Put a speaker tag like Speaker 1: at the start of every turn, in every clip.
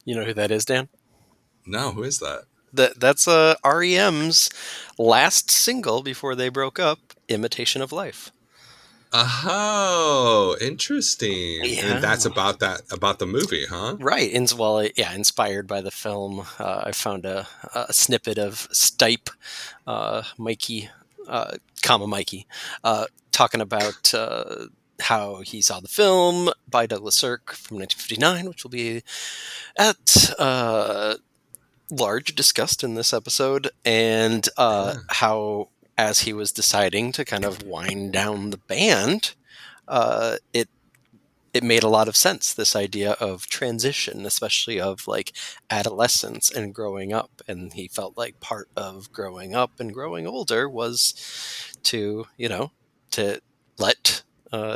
Speaker 1: You know who that is, Dan?
Speaker 2: No, who is that?
Speaker 1: That's REM's last single before they broke up, "Imitation of Life."
Speaker 2: Oh, interesting. And that's
Speaker 1: Yeah,
Speaker 2: about the movie, huh?
Speaker 1: right. Yeah, inspired by the film. I found a snippet of Stipe, Mikey, comma Mikey, talking about how he saw the film by Douglas Sirk from 1959, which will be at large discussed in this episode, and
Speaker 2: Yeah.
Speaker 1: how, as he was deciding to kind of wind down the band, it made a lot of sense, this idea of transition, especially of like adolescence and growing up. And he felt like part of growing up and growing older was to, to let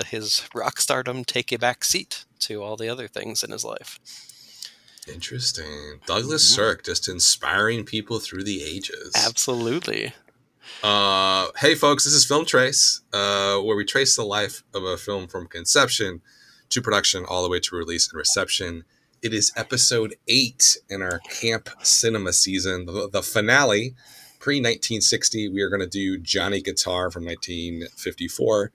Speaker 1: his rock stardom take a back seat to all the other things in his life.
Speaker 2: Interesting. Douglas
Speaker 1: Mhm.
Speaker 2: Sirk just inspiring people through the ages.
Speaker 1: Absolutely.
Speaker 2: Hey folks, this is Film Trace, where we trace the life of a film from conception to production all the way to release and reception. It is episode 8 in our camp cinema season, the finale, pre 1960. We are going to do Johnny Guitar from 1954,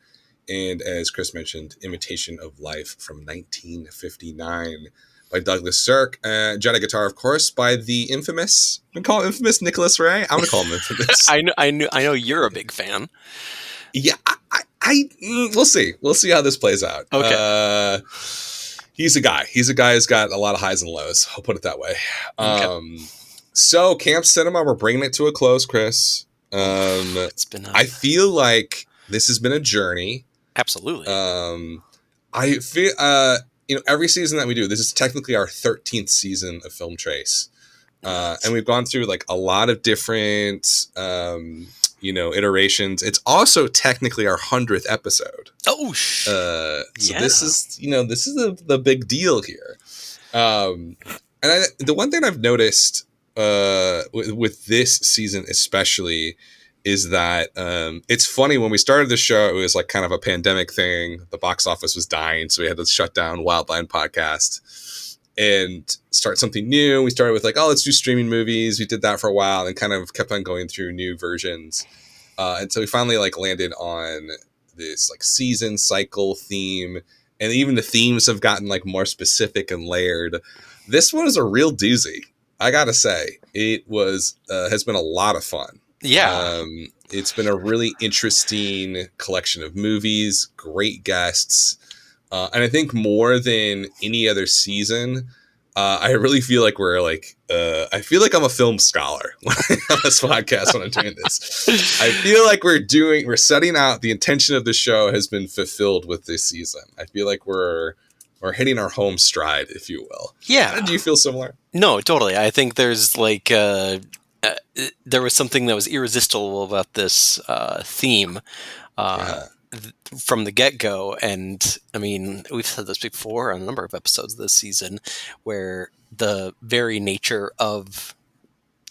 Speaker 2: and as Chris mentioned, Imitation of Life from 1959 by Douglas Sirk. Johnny Guitar, of course, by the infamous, I'm going to call him infamous Nicholas Ray. I'm going to call him infamous.
Speaker 1: I know you're a big fan.
Speaker 2: Yeah, we'll see. We'll see how this plays out.
Speaker 1: Okay.
Speaker 2: He's a guy. He's a guy who's got a lot of highs and lows. I'll put it that way.
Speaker 1: Okay.
Speaker 2: So Camp Cinema, we're bringing it to a close, Chris.
Speaker 1: Oof, it's been
Speaker 2: I feel like this has been a journey.
Speaker 1: absolutely.
Speaker 2: I feel, every season that we do, this is technically our 13th season of Film Trace. And we've gone through like a lot of different, iterations. It's also technically our 100th episode.
Speaker 1: Oh,
Speaker 2: So
Speaker 1: yeah.
Speaker 2: this is, the big deal here. And the one thing I've noticed with this season especially is that it's funny, when we started the show, it was like kind of a pandemic thing. The box office was dying, so we had to shut down Wildline Podcast and start something new. We started with like, oh, let's do streaming movies. We did that for a while and kind of kept on going through new versions. And so we finally like landed on this like season cycle theme. And even the themes have gotten like more specific and layered. This one is a real doozy. I gotta say, it has been a lot of fun.
Speaker 1: Yeah.
Speaker 2: It's been a really interesting collection of movies, great guests. And I think more than any other season, I really feel like I feel like I'm a film scholar when I have this podcast when I'm doing this. I feel like we're setting out, the intention of the show has been fulfilled with this season. I feel like we're hitting our home stride, if you will.
Speaker 1: Yeah.
Speaker 2: Do you feel similar?
Speaker 1: No, totally. I think there's like there was something that was irresistible about this theme
Speaker 2: Yeah.
Speaker 1: from the get-go. And I mean, we've said this before on a number of episodes this season, where the very nature of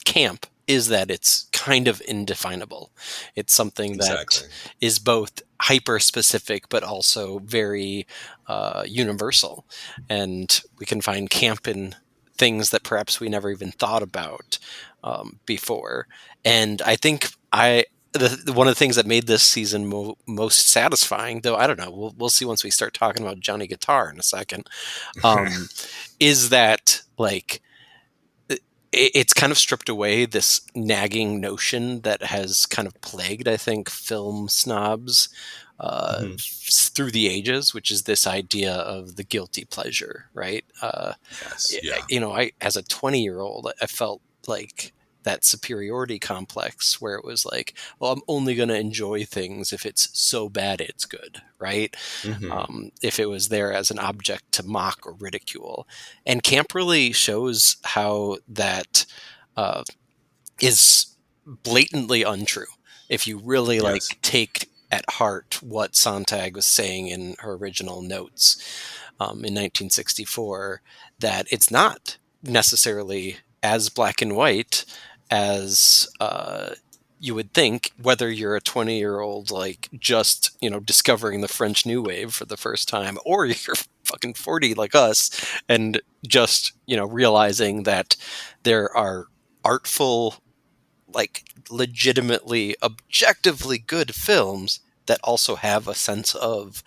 Speaker 1: camp is that it's kind of indefinable. It's something that
Speaker 2: Exactly.
Speaker 1: is both hyper specific but also very universal, and we can find camp in things that perhaps we never even thought about before. And I think one of the things that made this season most satisfying, though I don't know, we'll see once we start talking about Johnny Guitar in a second, is that like it's kind of stripped away this nagging notion that has kind of plagued, I think, film snobs
Speaker 2: Mhm.
Speaker 1: through the ages, which is this idea of the guilty pleasure, right?
Speaker 2: Yes. Yeah.
Speaker 1: I, as a 20-year-old, I felt like that superiority complex where it was like, well, I'm only going to enjoy things if it's so bad it's good, right?
Speaker 2: Hmm.
Speaker 1: If it was there as an object to mock or ridicule. And camp really shows how that uh, is blatantly untrue. If you really
Speaker 2: Yes.
Speaker 1: like take at heart what Sontag was saying in her original notes in 1964, that it's not necessarily as black and white as you would think, whether you're a 20-year-old like just discovering the French New Wave for the first time, or you're fucking 40 like us and just realizing that there are artful, like legitimately objectively good films that also have a sense of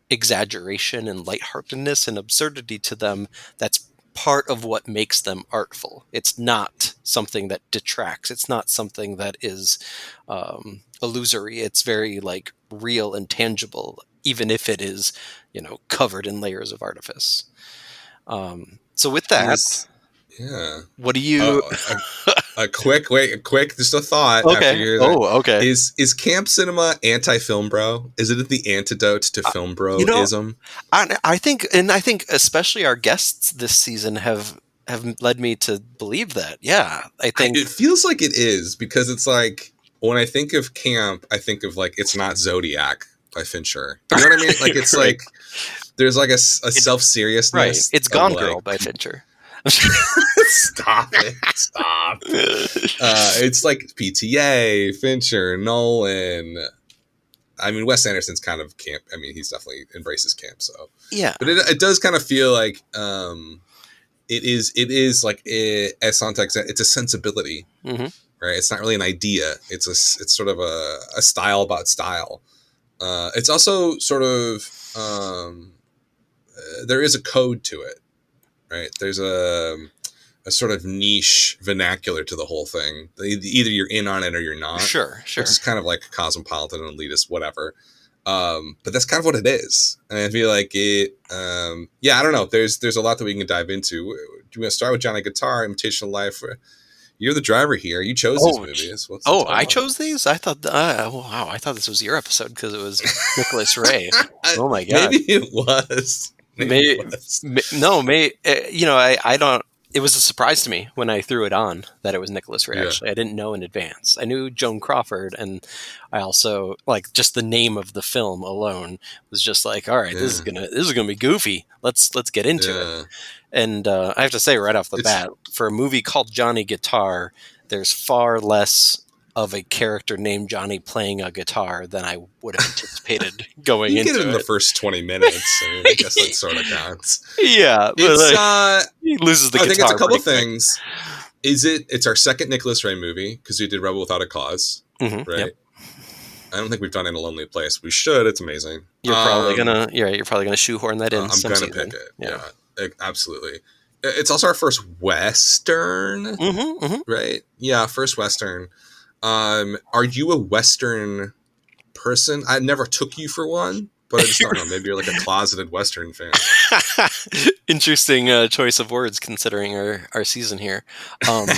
Speaker 1: exaggeration and lightheartedness and absurdity to them, that's part of what makes them artful. It's not something that detracts. It's not something that is illusory. It's very like real and tangible, even if it is, covered in layers of artifice. So with that,
Speaker 2: Is yeah.
Speaker 1: what do you?
Speaker 2: Oh, a quick, just a thought after
Speaker 1: Okay.
Speaker 2: you hear that.
Speaker 1: Oh, okay.
Speaker 2: Is camp cinema anti-film bro? Is it the antidote to
Speaker 1: Uh,
Speaker 2: film
Speaker 1: you know,
Speaker 2: bro-ism?
Speaker 1: I think especially our guests this season have led me to believe that. Yeah, I think
Speaker 2: It feels like it is because it's like when I think of camp, I think of like it's not Zodiac by Fincher. You know what I mean? Like it's
Speaker 1: right.
Speaker 2: like there's like a
Speaker 1: It's
Speaker 2: self
Speaker 1: right.
Speaker 2: seriousness
Speaker 1: It's
Speaker 2: of
Speaker 1: Gone Girl
Speaker 2: like
Speaker 1: by Fincher.
Speaker 2: stop it, stop. It's like PTA, Fincher, Nolan. I mean, Wes Anderson's kind of camp. I mean, he's definitely embraces camp. So,
Speaker 1: Yeah.
Speaker 2: but it does kind of feel like it is like as Sontag said, it's a sensibility,
Speaker 1: Hmm.
Speaker 2: right? It's not really an idea. It's sort of a style about style. It's also sort of there is a code to it, right? There's a sort of niche vernacular to the whole thing. Either you're in on it or you're not,
Speaker 1: Sure.
Speaker 2: which
Speaker 1: Sure.
Speaker 2: is kind of like cosmopolitan and elitist, whatever. But that's kind of what it is, and I feel like it. Yeah, I don't know. There's a lot that we can dive into. Do you want to start with Johnny Guitar, Imitation of Life? You're the driver here. You chose these
Speaker 1: Oh.
Speaker 2: movies. What's
Speaker 1: Oh,
Speaker 2: going
Speaker 1: I
Speaker 2: on?
Speaker 1: chose these. I thought. Oh, wow. I thought this was your episode because it was Nicholas Ray. Oh my god.
Speaker 2: Maybe it was. Maybe it
Speaker 1: May,
Speaker 2: was.
Speaker 1: no, I don't. It was a surprise to me when I threw it on that it was Nicholas Ray.
Speaker 2: Yeah.
Speaker 1: Actually, I didn't know in advance. I knew Joan Crawford, and I also like just the name of the film alone was just like, all right,
Speaker 2: Yeah.
Speaker 1: this is gonna be goofy. Let's get into it.
Speaker 2: Yeah.
Speaker 1: And I have to say right off the
Speaker 2: It's
Speaker 1: bat, for a movie called Johnny Guitar, there's far less of a character named Johnny playing a guitar than I would have anticipated going
Speaker 2: you get it in
Speaker 1: into
Speaker 2: the first 20 minutes. I mean, I guess that
Speaker 1: it.
Speaker 2: sort of counts.
Speaker 1: Yeah, but
Speaker 2: It's
Speaker 1: he loses the
Speaker 2: I think it's a
Speaker 1: guitar
Speaker 2: couple
Speaker 1: pretty quick.
Speaker 2: things. It's our second Nicholas Ray movie because we did Rebel Without a Cause,
Speaker 1: Yep.
Speaker 2: right? I don't think we've done In a Lonely Place. We should. It's amazing.
Speaker 1: You're probably gonna shoehorn that in
Speaker 2: I'm
Speaker 1: some
Speaker 2: gonna pick
Speaker 1: season.
Speaker 2: it.
Speaker 1: Yeah.
Speaker 2: Yeah, absolutely. It's also our first Western,
Speaker 1: Hmm.
Speaker 2: right? Yeah, first Western. Are you a Western person? I never took you for one, but I just don't know. Maybe you're like a closeted Western fan.
Speaker 1: Interesting choice of words considering our season here. Um,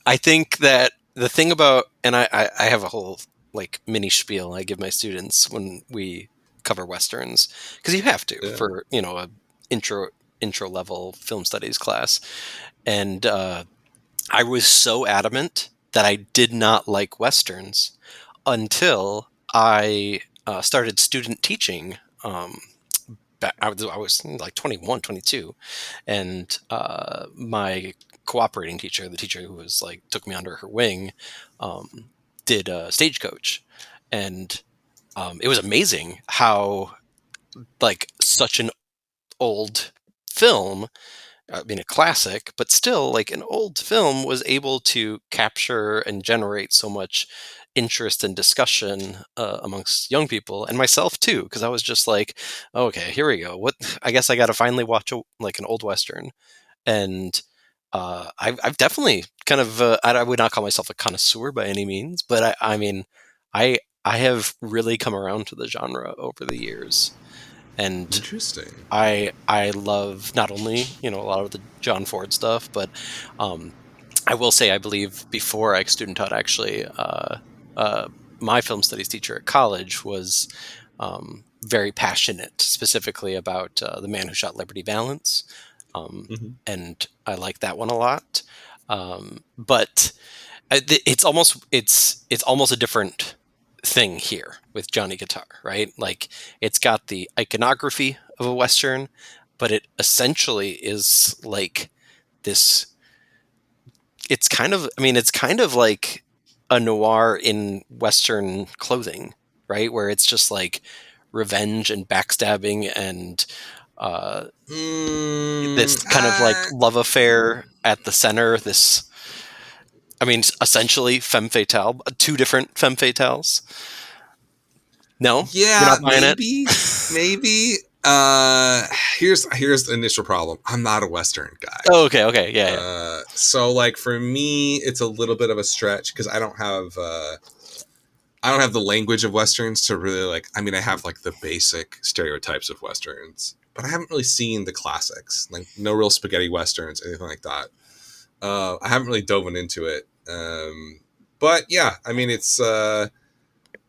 Speaker 1: I think that the thing about, and I have a whole like mini spiel I give my students when we cover westerns because you have to
Speaker 2: Yeah,
Speaker 1: for a intro intro level film studies class, and I was so adamant that I did not like westerns until I started student teaching. I was like 21, 22, and my cooperating teacher, the teacher who was like took me under her wing, um, did Stagecoach, and it was amazing how like such an old film, I mean a classic, but still like an old film was able to capture and generate so much interest and discussion amongst young people and myself too, because I was just like, okay, here we go. What I guess I got to finally watch like an old western, and I've definitely kind of I would not call myself a connoisseur by any means, but I mean I have really come around to the genre over the years, and
Speaker 2: interesting.
Speaker 1: I love not only a lot of the John Ford stuff, but um, I will say I believe before I student taught actually, uh, my film studies teacher at college was very passionate, specifically about the man who shot Liberty Valance,
Speaker 2: Hmm.
Speaker 1: and I like that one a lot. But it's almost a different thing here with Johnny Guitar, right? Like it's got the iconography of a western, but it essentially is like this. It's kind of, I mean, it's kind of like a noir in Western clothing, right? Where it's just like revenge and backstabbing and uh,
Speaker 2: Mm,
Speaker 1: this kind of like love affair at the center. This, I mean, essentially femme fatale, two different femme fatales. No, you're
Speaker 2: yeah,
Speaker 1: not buying it.
Speaker 2: maybe. Here's the initial problem. I'm not a Western guy.
Speaker 1: Oh, okay, okay, yeah, yeah.
Speaker 2: So like for me, it's a little bit of a stretch because I don't have the language of Westerns to really like. I mean, I have like the basic stereotypes of Westerns, but I haven't really seen the classics, like no real spaghetti Westerns, anything like that. I haven't really dove into it. But yeah, I mean, it's I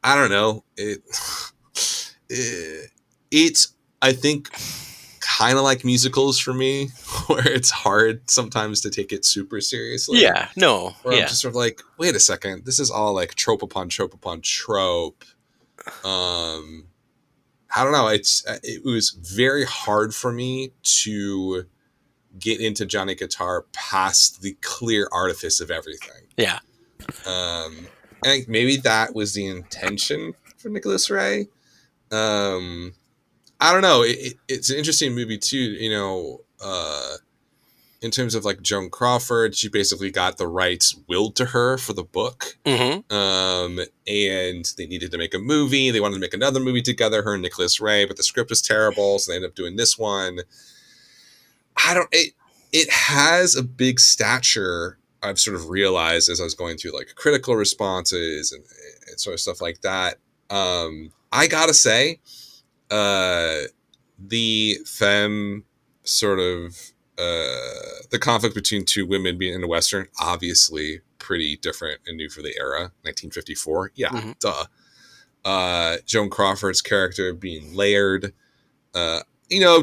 Speaker 2: don't know. It's I think kind of like musicals for me, where it's hard sometimes to take it super seriously.
Speaker 1: Yeah, no,
Speaker 2: Where I'm
Speaker 1: yeah,
Speaker 2: just sort of like, wait a second, this is all like trope upon trope upon trope. Um, I don't know. It was very hard for me to get into Johnny Guitar past the clear artifice of everything.
Speaker 1: yeah,
Speaker 2: And maybe that was the intention for Nicholas Ray. Um, I don't know. It's an interesting movie too. In terms of like Joan Crawford, she basically got the rights willed to her for the book.
Speaker 1: mm-hmm.
Speaker 2: And they needed to make a movie. They wanted to make another movie together, her and Nicholas Ray, but the script was terrible, so they ended up doing this one. I don't. It has a big stature. I've sort of realized as I was going through like critical responses and sort of stuff like that. I gotta say, uh, the femme sort of the conflict between two women being in a Western, obviously pretty different and new for the era, 1954. Yeah,
Speaker 1: Mm-hmm.
Speaker 2: duh. Joan Crawford's character being layered,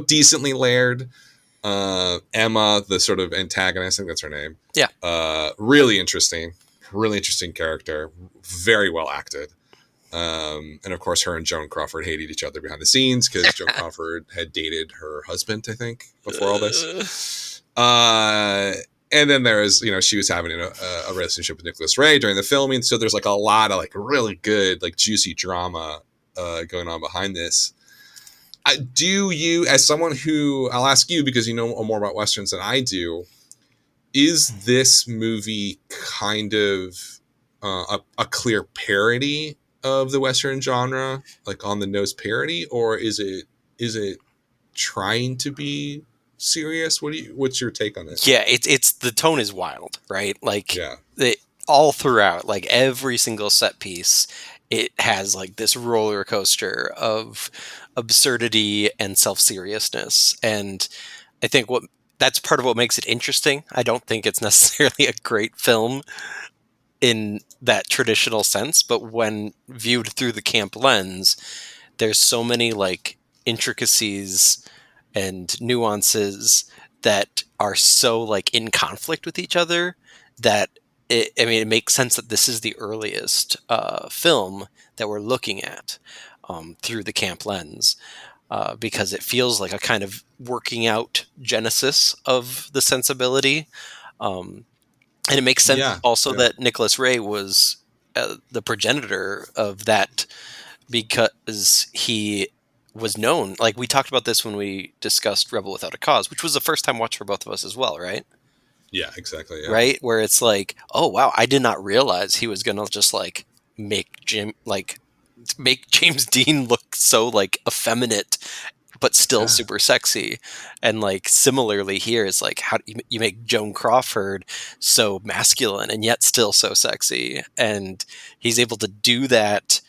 Speaker 2: decently layered. Emma, the sort of antagonist, I think that's her name.
Speaker 1: Yeah.
Speaker 2: Really interesting character, very well acted. And of course, her and Joan Crawford hated each other behind the scenes because Joan Crawford had dated her husband, I think, before all
Speaker 1: Uh,
Speaker 2: this. And then there was, she was having a relationship with Nicholas Ray during the filming. So there's like a lot of like really good, like juicy drama going on behind this. Do you, as someone who, I'll ask you because you know more about Westerns than I do, is this movie kind of a clear parody of the Western genre, like on the nose parody, or is it trying to be serious? What's your take on it?
Speaker 1: yeah, it's the tone is wild, right? Like
Speaker 2: Yeah,
Speaker 1: it, all throughout, like every single set piece, it has like this roller coaster of absurdity and self-seriousness. And I think what that's part of what makes it interesting. I don't think it's necessarily a great film in that traditional sense, but when viewed through the camp lens, there's so many like intricacies and nuances that are so like in conflict with each other that I mean, it makes sense that this is the earliest film that we're looking at through the camp lens because it feels like a kind of working out genesis of the sensibility. Um, and it makes sense
Speaker 2: yeah,
Speaker 1: also
Speaker 2: yeah,
Speaker 1: that Nicholas Ray was the progenitor of that because he was known. Like we talked about this when we discussed Rebel Without a Cause, which was the first time watch for both of us as well, right?
Speaker 2: yeah, exactly, yeah,
Speaker 1: Right, where it's like, oh wow, I did not realize he was gonna just like make James Dean look so like effeminate but still
Speaker 2: yeah,
Speaker 1: super sexy. And like similarly here is like how do you make Joan Crawford so masculine and yet still so sexy, and he's able to do that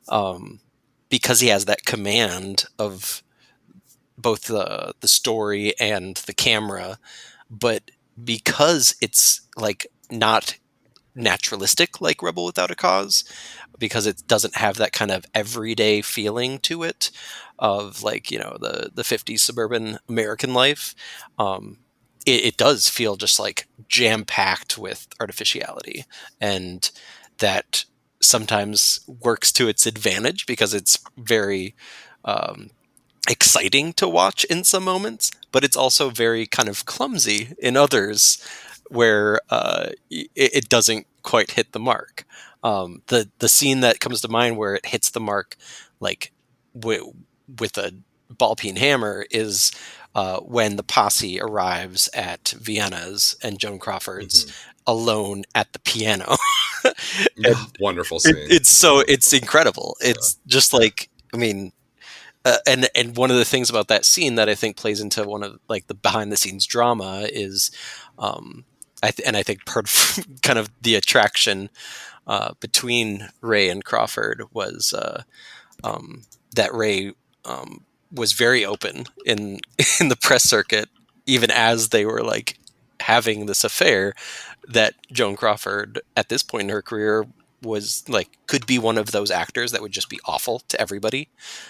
Speaker 1: um, because he has that command of both the story and the camera, but because it's like not naturalistic like Rebel Without a Cause, because it doesn't have that kind of everyday feeling to it of like the 50s suburban American life. It does feel just like jam packed with artificiality, and that sometimes works to its advantage because it's very um, exciting to watch in some moments, but it's also very kind of clumsy in others where it doesn't quite hit the mark. The scene that comes to mind where it hits the mark, like with a ball peen hammer, is when the posse arrives at Vienna's and Joan Crawford's
Speaker 2: Mhm.
Speaker 1: alone at the piano.
Speaker 2: Oh,
Speaker 1: And
Speaker 2: wonderful scene.
Speaker 1: it's incredible.
Speaker 2: Yeah.
Speaker 1: It's just like, I mean, and one of the things about that scene that I think plays into one of like the behind the scenes drama is, um, and I think part of kind of the attraction between Ray and Crawford was um, that Ray was very open in in the press circuit, even as they were like having this affair. That Joan Crawford, at this point in her career, was like could be one of those actors that would just be awful to everybody,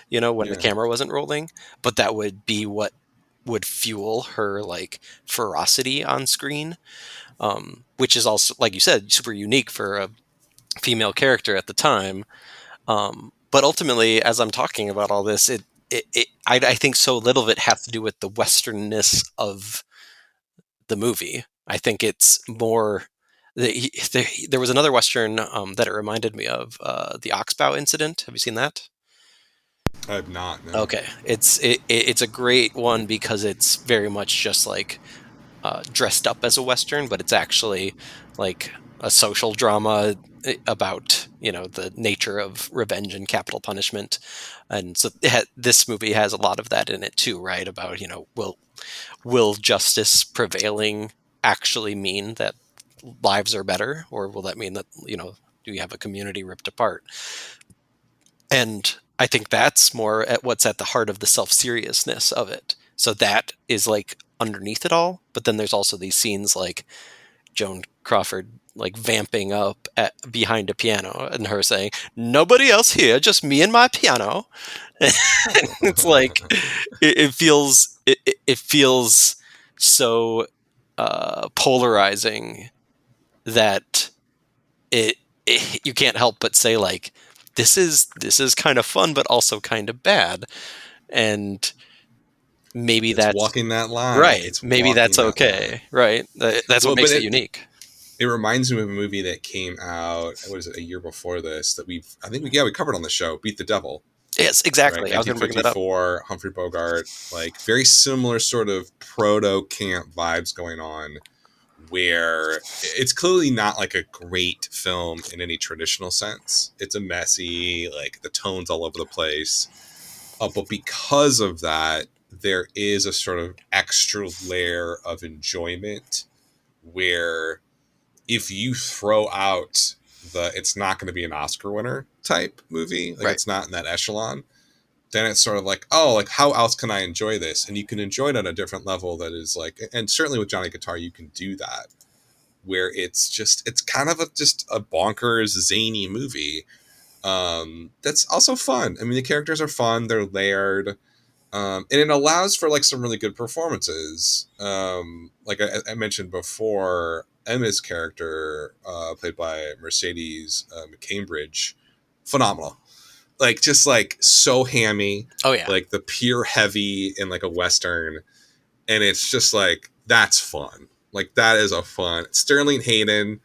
Speaker 1: when the
Speaker 2: Yeah.
Speaker 1: camera wasn't rolling, but that would be what would fuel her like ferocity on screen, which is also, like you said, super unique for a female character at the time. But ultimately, as I'm talking about all this, I think so little of it has to do with the westernness of the movie. I think it's more. There was another western that it reminded me of, the Oxbow incident. Have you seen that?
Speaker 2: I have not, no.
Speaker 1: Okay, it's a great one because it's very much just like dressed up as a western, but it's actually like a social drama about the nature of revenge and capital punishment. And so this movie has a lot of that in it too, right? About will justice prevailing actually mean that lives are better, or will that mean that do you have a community ripped apart? And I think that's more at what's at the heart of the self-seriousness of it. So that is like underneath it all, but then there's also these scenes like Joan Crawford like vamping up behind a piano and her saying, "Nobody else here, just me and my piano." It's like it feels so polarizing that you can't help but say like this is kind of fun but also kind of bad, and maybe
Speaker 2: It's
Speaker 1: that's
Speaker 2: walking that line.
Speaker 1: right,
Speaker 2: It's
Speaker 1: maybe
Speaker 2: walking
Speaker 1: that's
Speaker 2: that line.
Speaker 1: okay, right? That's what
Speaker 2: Well, but
Speaker 1: makes it
Speaker 2: it
Speaker 1: unique.
Speaker 2: it reminds me of a movie that came out, what is it, a year before this, that I think we covered on the show, Beat the Devil,
Speaker 1: Yes,
Speaker 2: right?
Speaker 1: exactly, I was going to bring that up.
Speaker 2: 1954, Humphrey Bogart, like very similar sort of proto camp vibes going on, where it's clearly not like a great film in any traditional sense. It's a messy, like the tones all over the place. But because of that, there is a sort of extra layer of enjoyment where if you throw out the it's not going to be an Oscar winner type movie, like
Speaker 1: Right.
Speaker 2: it's not in that echelon, then it's sort of like, oh, like how else can I enjoy this? And you can enjoy it at a different level that is like, and certainly with Johnny Guitar, you can do that where it's kind of just a bonkers, zany movie. That's also fun. I mean, the characters are fun. They're layered. And it allows for like some really good performances. Like I mentioned before, Emma's character, played by Mercedes McCambridge, phenomenal. Like just like so hammy,
Speaker 1: Oh yeah.
Speaker 2: like the pure heavy in like a western, and it's just like that's fun. Like that is a fun. Sterling Hayden,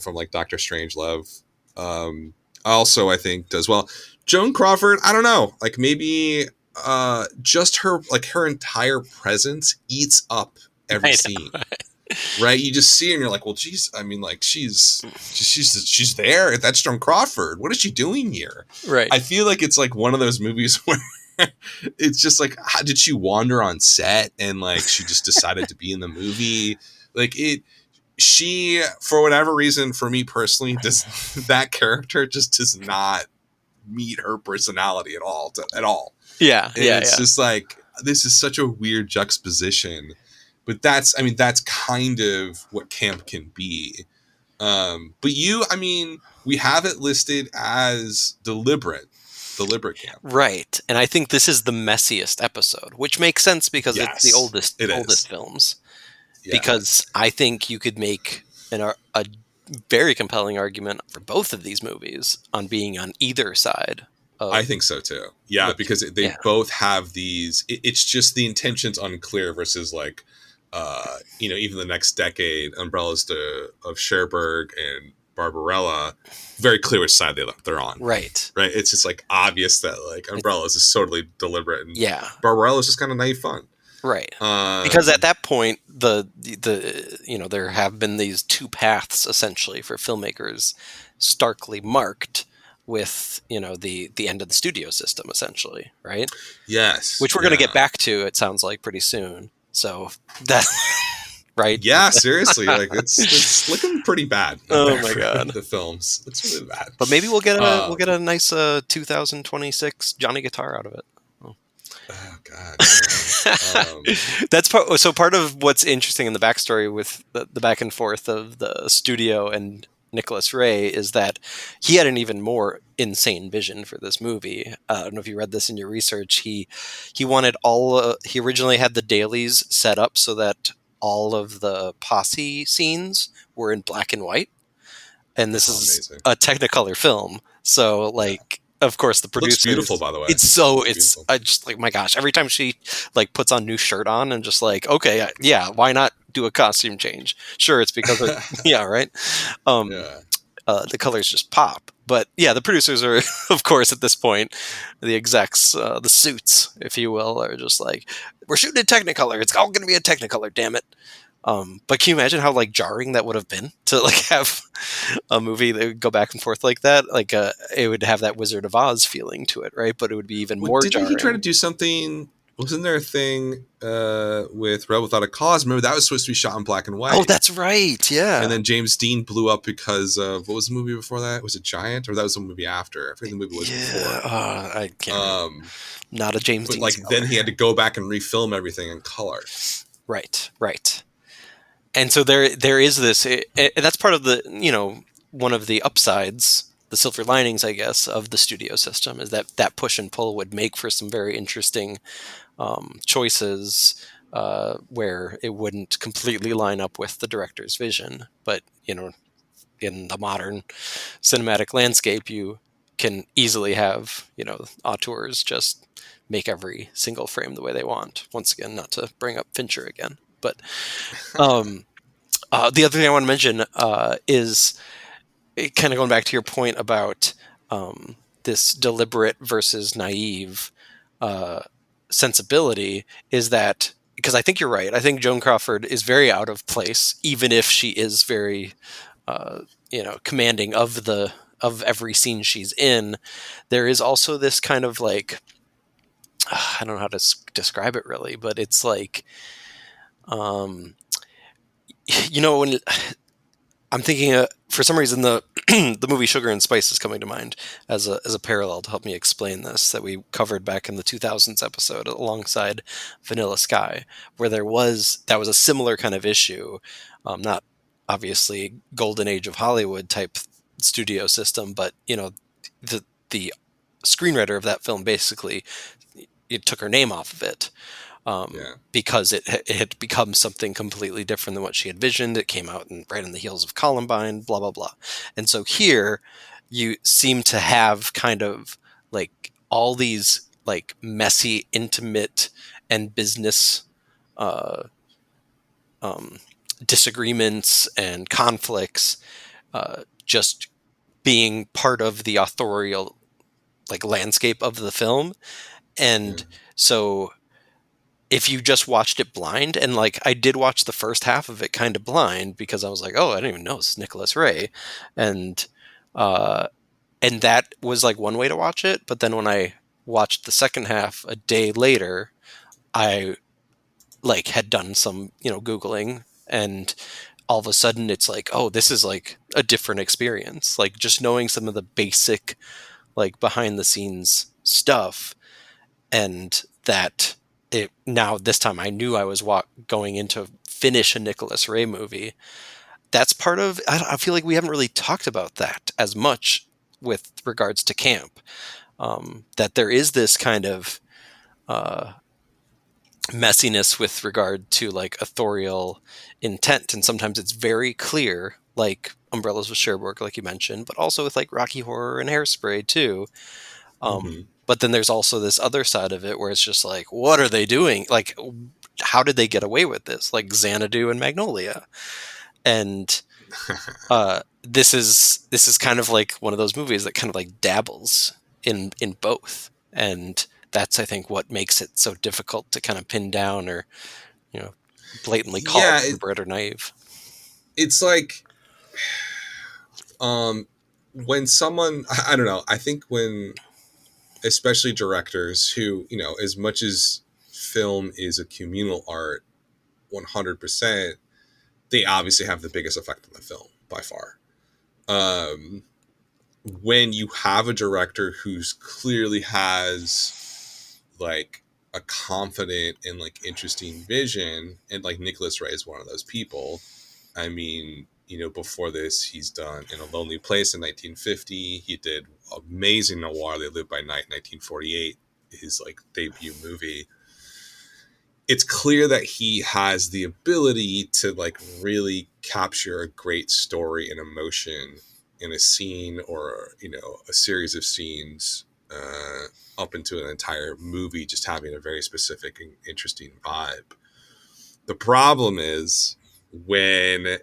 Speaker 2: from like Doctor Strangelove, also I think does well. Joan Crawford, I don't know, like maybe just her entire presence eats up every
Speaker 1: I
Speaker 2: scene,
Speaker 1: know.
Speaker 2: right? You just see her and you're like, well, geez, I mean, like she's there. That's Joan Crawford. What is she doing here?
Speaker 1: Right.
Speaker 2: I feel like it's like one of those movies where it's just like, how did she wander on set and like she just decided to be in the movie? Like she, for whatever reason, for me personally, does that character just does not meet her personality at all.
Speaker 1: Yeah,
Speaker 2: And
Speaker 1: yeah,
Speaker 2: it's
Speaker 1: yeah.
Speaker 2: just like, this is such a weird juxtaposition, but that's kind of what camp can be. But I mean, we have it listed as deliberate camp.
Speaker 1: Right. And I think this is the messiest episode, which makes sense because it's the
Speaker 2: Yes, it
Speaker 1: oldest
Speaker 2: is.
Speaker 1: films.
Speaker 2: Yeah,
Speaker 1: Because I think you could make a very compelling argument for both of these movies on being on either side
Speaker 2: I
Speaker 1: of
Speaker 2: think so too. Yeah,
Speaker 1: which.
Speaker 2: because they
Speaker 1: Yeah.
Speaker 2: both have these. It's just the intention's unclear versus like, even the next decade, Umbrellas of Cherbourg and Barbarella, very clear which side they're on.
Speaker 1: Right.
Speaker 2: Right? It's just like obvious that like Umbrella's is totally deliberate, and
Speaker 1: Yeah.
Speaker 2: Barbarella's just kind of naive fun.
Speaker 1: Right. Because at
Speaker 2: Um,
Speaker 1: that point, the there have been these two paths essentially for filmmakers, starkly marked with the end of the studio system essentially, right?
Speaker 2: yes,
Speaker 1: Which we're going to get
Speaker 2: yeah,
Speaker 1: back to. It sounds like pretty soon. So that right.
Speaker 2: yeah. Seriously, like it's looking pretty bad out
Speaker 1: Oh
Speaker 2: there
Speaker 1: my
Speaker 2: for
Speaker 1: god.
Speaker 2: the films. It's really bad.
Speaker 1: But maybe we'll
Speaker 2: Uh,
Speaker 1: get a nice 2026 Johnny Guitar out of it. Oh.
Speaker 2: oh God, yeah.
Speaker 1: That's part of what's interesting in the backstory with the back and forth of the studio and Nicholas Ray is that he had an even more insane vision for this movie. I don't know if you read this in your research. He wanted he originally had the dailies set up so that all of the posse scenes were in black and white, and this
Speaker 2: Oh,
Speaker 1: is
Speaker 2: amazing.
Speaker 1: a Technicolor film. So
Speaker 2: Yeah,
Speaker 1: like, of course, the
Speaker 2: looks beautiful.
Speaker 1: producers.
Speaker 2: By the way, looks
Speaker 1: It's
Speaker 2: beautiful.
Speaker 1: I just like my gosh. Every time she like puts on new shirt on and just like okay yeah, why not do a costume change? Sure, it's because of yeah, right. Um,
Speaker 2: Yeah.
Speaker 1: the colors just pop. But yeah, the producers are, of course, at this point, the execs, the suits, if you will, are just like, we're shooting in Technicolor. It's all going to be a Technicolor, damn it. But can you imagine how like jarring that would have been to like have a movie that would go back and forth like that? Like it would have that Wizard of Oz feeling to it, right? But it would be even
Speaker 2: Well,
Speaker 1: more
Speaker 2: didn't he try to
Speaker 1: jarring.
Speaker 2: do something? Wasn't there a thing with Rebel Without a Cause? Remember that was supposed to be shot in black and
Speaker 1: Oh,
Speaker 2: white,
Speaker 1: that's right.
Speaker 2: and
Speaker 1: Yeah.
Speaker 2: then James Dean blew up because of what was the movie before that? Was it Giant, or that was the movie after? I forget the movie was
Speaker 1: Yeah.
Speaker 2: before.
Speaker 1: I can't remember.
Speaker 2: Um,
Speaker 1: Not a James
Speaker 2: but
Speaker 1: Dean
Speaker 2: like then
Speaker 1: scholar.
Speaker 2: he had to go back and refilm everything in color.
Speaker 1: Right. Right. And so there is this, and that's part of the one of the upsides, the silver linings, I guess, of the studio system is that that push and pull would make for some very interesting choices where it wouldn't completely line up with the director's vision. But in the modern cinematic landscape, you can easily have auteurs just make every single frame the way they want. Once again, not to bring up Fincher again, but um, the other thing I want to mention is kind of going back to your point about this deliberate versus naive uh, sensibility is that because I think you're right. I think Joan Crawford is very out of place, even if she is very, uh, commanding of every scene she's in. There is also this kind of like I don't know how to describe it really, but it's like um, when I'm thinking, for some reason, the the movie Sugar and Spice is coming to mind as a parallel to help me explain this that we covered back in the 2000s episode alongside Vanilla Sky, where that was a similar kind of issue, not obviously golden age of Hollywood type studio system, but the screenwriter of that film basically it took her name off of it
Speaker 2: Yeah,
Speaker 1: because it had become something completely different than what she envisioned. It came out right in the heels of Columbine, blah blah blah. And so here, you seem to have kind of like all these like messy, intimate, and business uh, um, disagreements and conflicts, just being part of the authorial like landscape of the film.
Speaker 2: yeah.
Speaker 1: And so if you just watched it blind, and like I did watch the first half of it kind of blind because I was like, oh, I didn't even know this is Nicholas Ray, and uh, and that was like one way to watch it. But then when I watched the second half a day later, I like had done some googling, and all of a sudden it's like, oh, this is like a different experience. Like just knowing some of the basic like behind the scenes stuff and that it now this time I knew I was going into finish a Nicholas Ray movie. That's part of. I feel like we haven't really talked about that as much with regards to camp. That there is this kind of uh, messiness with regard to like authorial intent, and sometimes it's very clear, like Umbrellas with Cherbourg, like you mentioned, but also with like Rocky Horror and Hairspray too.
Speaker 2: Mm-hmm.
Speaker 1: But then there's also this other side of it where it's just like, what are they doing? Like, how did they get away with this? Like Xanadu and Magnolia. And This is kind of like one of those movies that kind of like dabbles in both, and that's I think what makes it so difficult to kind of pin down or you know blatantly call
Speaker 2: Yeah,
Speaker 1: deliberate or naive.
Speaker 2: it's like um when someone, I don't know, I think when, especially directors who, as much as film is a communal art 100%, they obviously have the biggest effect on the film by far. um when you have a director who's clearly has like a confident and like interesting vision, and like Nicholas Ray is one of those people. I mean, before this, he's done In a Lonely Place in 1950. He did amazing noir They Live by Night in 1948, his like debut movie. It's clear that he has the ability to like really capture a great story and emotion in a scene, or a series of scenes, up into an entire movie, just having a very specific and interesting vibe. The problem is when,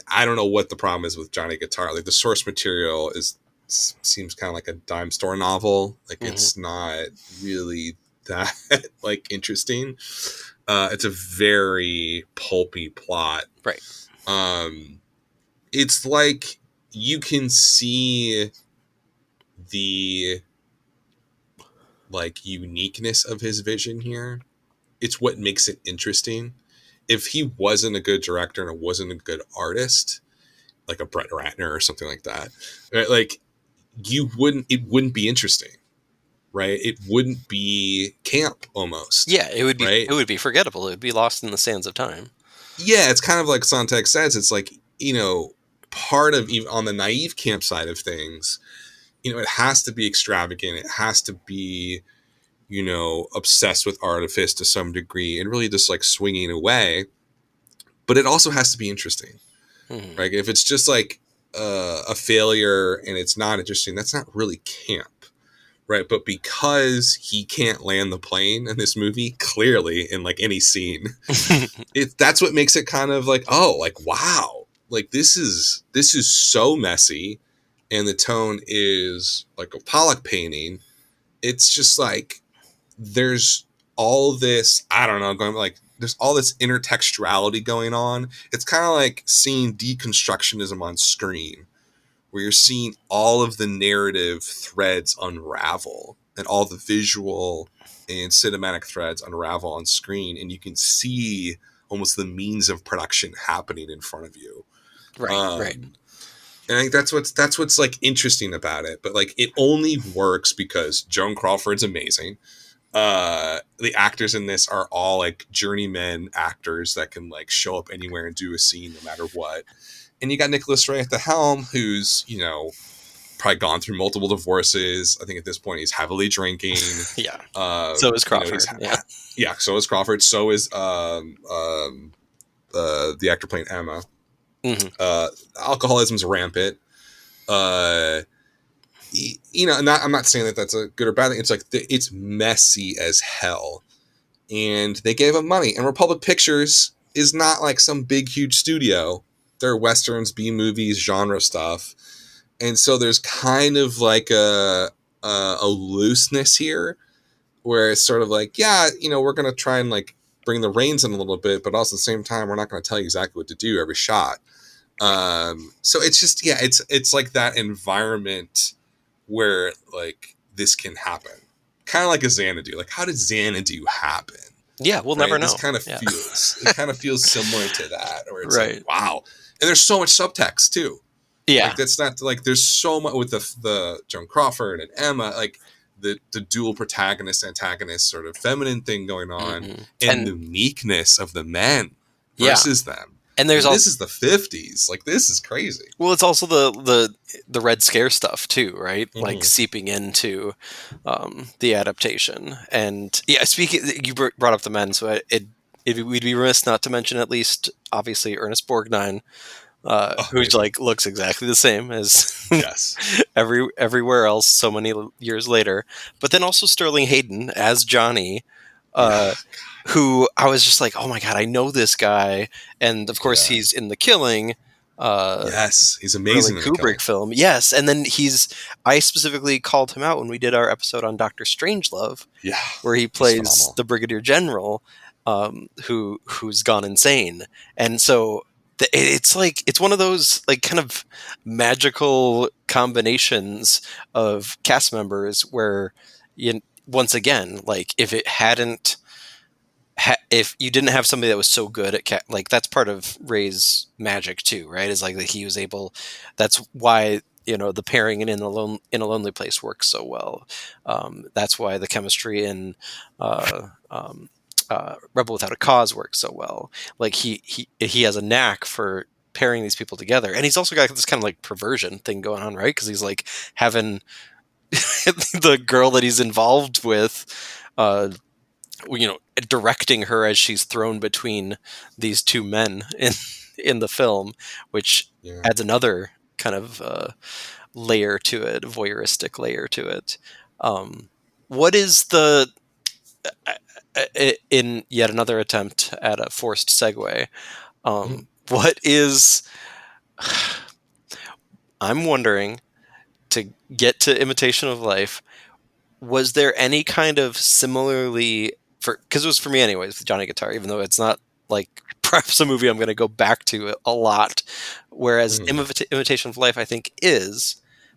Speaker 2: I don't know what the problem is with Johnny Guitar. Like the source material seems kind of like a dime store novel. Like
Speaker 1: Hmm.
Speaker 2: it's not really that like interesting. It's a very pulpy plot.
Speaker 1: Right.
Speaker 2: Um, it's like you can see the like uniqueness of his vision here. It's what makes it interesting. If he wasn't a good director and wasn't a good artist, like a Brett Ratner or something like that, right? Like it wouldn't be interesting, right? It wouldn't be camp almost,
Speaker 1: Yeah, it would be
Speaker 2: right?
Speaker 1: it would be forgettable. It would be lost in the sands of time.
Speaker 2: Yeah, it's kind of like Sontag says. It's like, part of, even on the naive camp side of things, it has to be extravagant. It has to be, obsessed with artifice to some degree and really just like swinging away. But it also has to be interesting,
Speaker 1: Hmm.
Speaker 2: right? If it's just like a failure and it's not interesting, that's not really camp, right? But because he can't land the plane in this movie, clearly in like any scene, that's what makes it kind of like, oh, like wow, like this is so messy, and the tone is like a Pollock painting. It's just like there's all this, I don't know, going like there's all this intertextuality going on. It's kind of like seeing deconstructionism on screen, where you're seeing all of the narrative threads unravel and all the visual and cinematic threads unravel on screen, and you can see almost the means of production happening in front of you.
Speaker 1: Right. Right.
Speaker 2: Um, and I think that's what's like interesting about it. But like it only works because Joan Crawford's amazing. The actors in this are all like journeyman actors that can like show up anywhere and do a scene no matter what. And you got Nicholas Ray at the helm, who's probably gone through multiple divorces. I think at this point he's heavily drinking.
Speaker 1: Yeah. So is
Speaker 2: He's
Speaker 1: Crawford. Yeah.
Speaker 2: yeah. So is Crawford. So is the actor playing Emma.
Speaker 1: Hmm.
Speaker 2: Alcoholism's rampant. Uh, I'm not saying that that's a good or bad thing. It's like it's messy as hell, and they gave him money. And Republic Pictures is not like some big huge studio. They're westerns, B movies, genre stuff, and so there's kind of like a looseness here, where it's sort of like, yeah, we're gonna try and like bring the reins in a little bit, but also at the same time, we're not going to tell you exactly what to do every shot. So it's just, yeah, it's like that environment where like this can happen, kind of like a Xanadu. Like, how did Xanadu happen?
Speaker 1: Yeah. We'll never
Speaker 2: Right? This
Speaker 1: know.
Speaker 2: kind of
Speaker 1: Yeah.
Speaker 2: feels, it kind of feels similar to that, where it's like,
Speaker 1: Right.
Speaker 2: wow, and there's so much subtext too. Like
Speaker 1: Yeah.
Speaker 2: that's not like there's so much with the Joan Crawford and Emma, like the dual protagonist antagonist sort of feminine thing going on,
Speaker 1: Hmm.
Speaker 2: and
Speaker 1: And
Speaker 2: the meekness of the men
Speaker 1: yeah.
Speaker 2: versus them.
Speaker 1: And there's
Speaker 2: And this
Speaker 1: also
Speaker 2: is the 50s. Like this is crazy.
Speaker 1: well, it's also the Red Scare stuff too, right? Like
Speaker 2: Mm-hmm.
Speaker 1: seeping into the adaptation. And yeah, speaking, you brought up the men, so we'd be remiss not to mention at least obviously Ernest Borgnine,
Speaker 2: Oh,
Speaker 1: who's
Speaker 2: amazing.
Speaker 1: like looks exactly the same as
Speaker 2: Yes.
Speaker 1: everywhere else so many years later. But then also Sterling Hayden as Johnny,
Speaker 2: Yeah.
Speaker 1: uh, who I was just like, oh my god, I know this guy, and of course
Speaker 2: Yeah.
Speaker 1: he's in The Killing, uh,
Speaker 2: Yes, he's
Speaker 1: early
Speaker 2: amazing in The
Speaker 1: Kubrick
Speaker 2: Killing.
Speaker 1: film. Yes, and then I specifically called him out when we did our episode on Doctor Strangelove,
Speaker 2: Yeah,
Speaker 1: where he
Speaker 2: he's
Speaker 1: plays
Speaker 2: phenomenal.
Speaker 1: the brigadier general, who's gone insane, and so it's like it's one of those like kind of magical combinations of cast members where you once again, like if it hadn't if you didn't have somebody that was so good at like that's part of Ray's magic too, right? Is like that he was able. That's why the pairing in a lonely place works so well. That's why the chemistry in uh, um, Rebel Without a Cause works so well. Like he has a knack for pairing these people together, and he's also got this kind of like perversion thing going on, right? Because he's like having the girl that he's involved with. Uh, directing her as she's thrown between these two men in the film, which
Speaker 2: Yeah.
Speaker 1: adds another kind of layer to it, voyeuristic layer to it. What is the in yet another attempt at a forced segue?
Speaker 2: Mhm.
Speaker 1: What is I'm wondering to get to Imitation of Life? Was there any kind of similarly for because it was for me anyways with Johnny Guitar, even though it's not like perhaps a movie I'm going to go back to a lot, whereas
Speaker 2: Mhm.
Speaker 1: Imitation of Life I think is,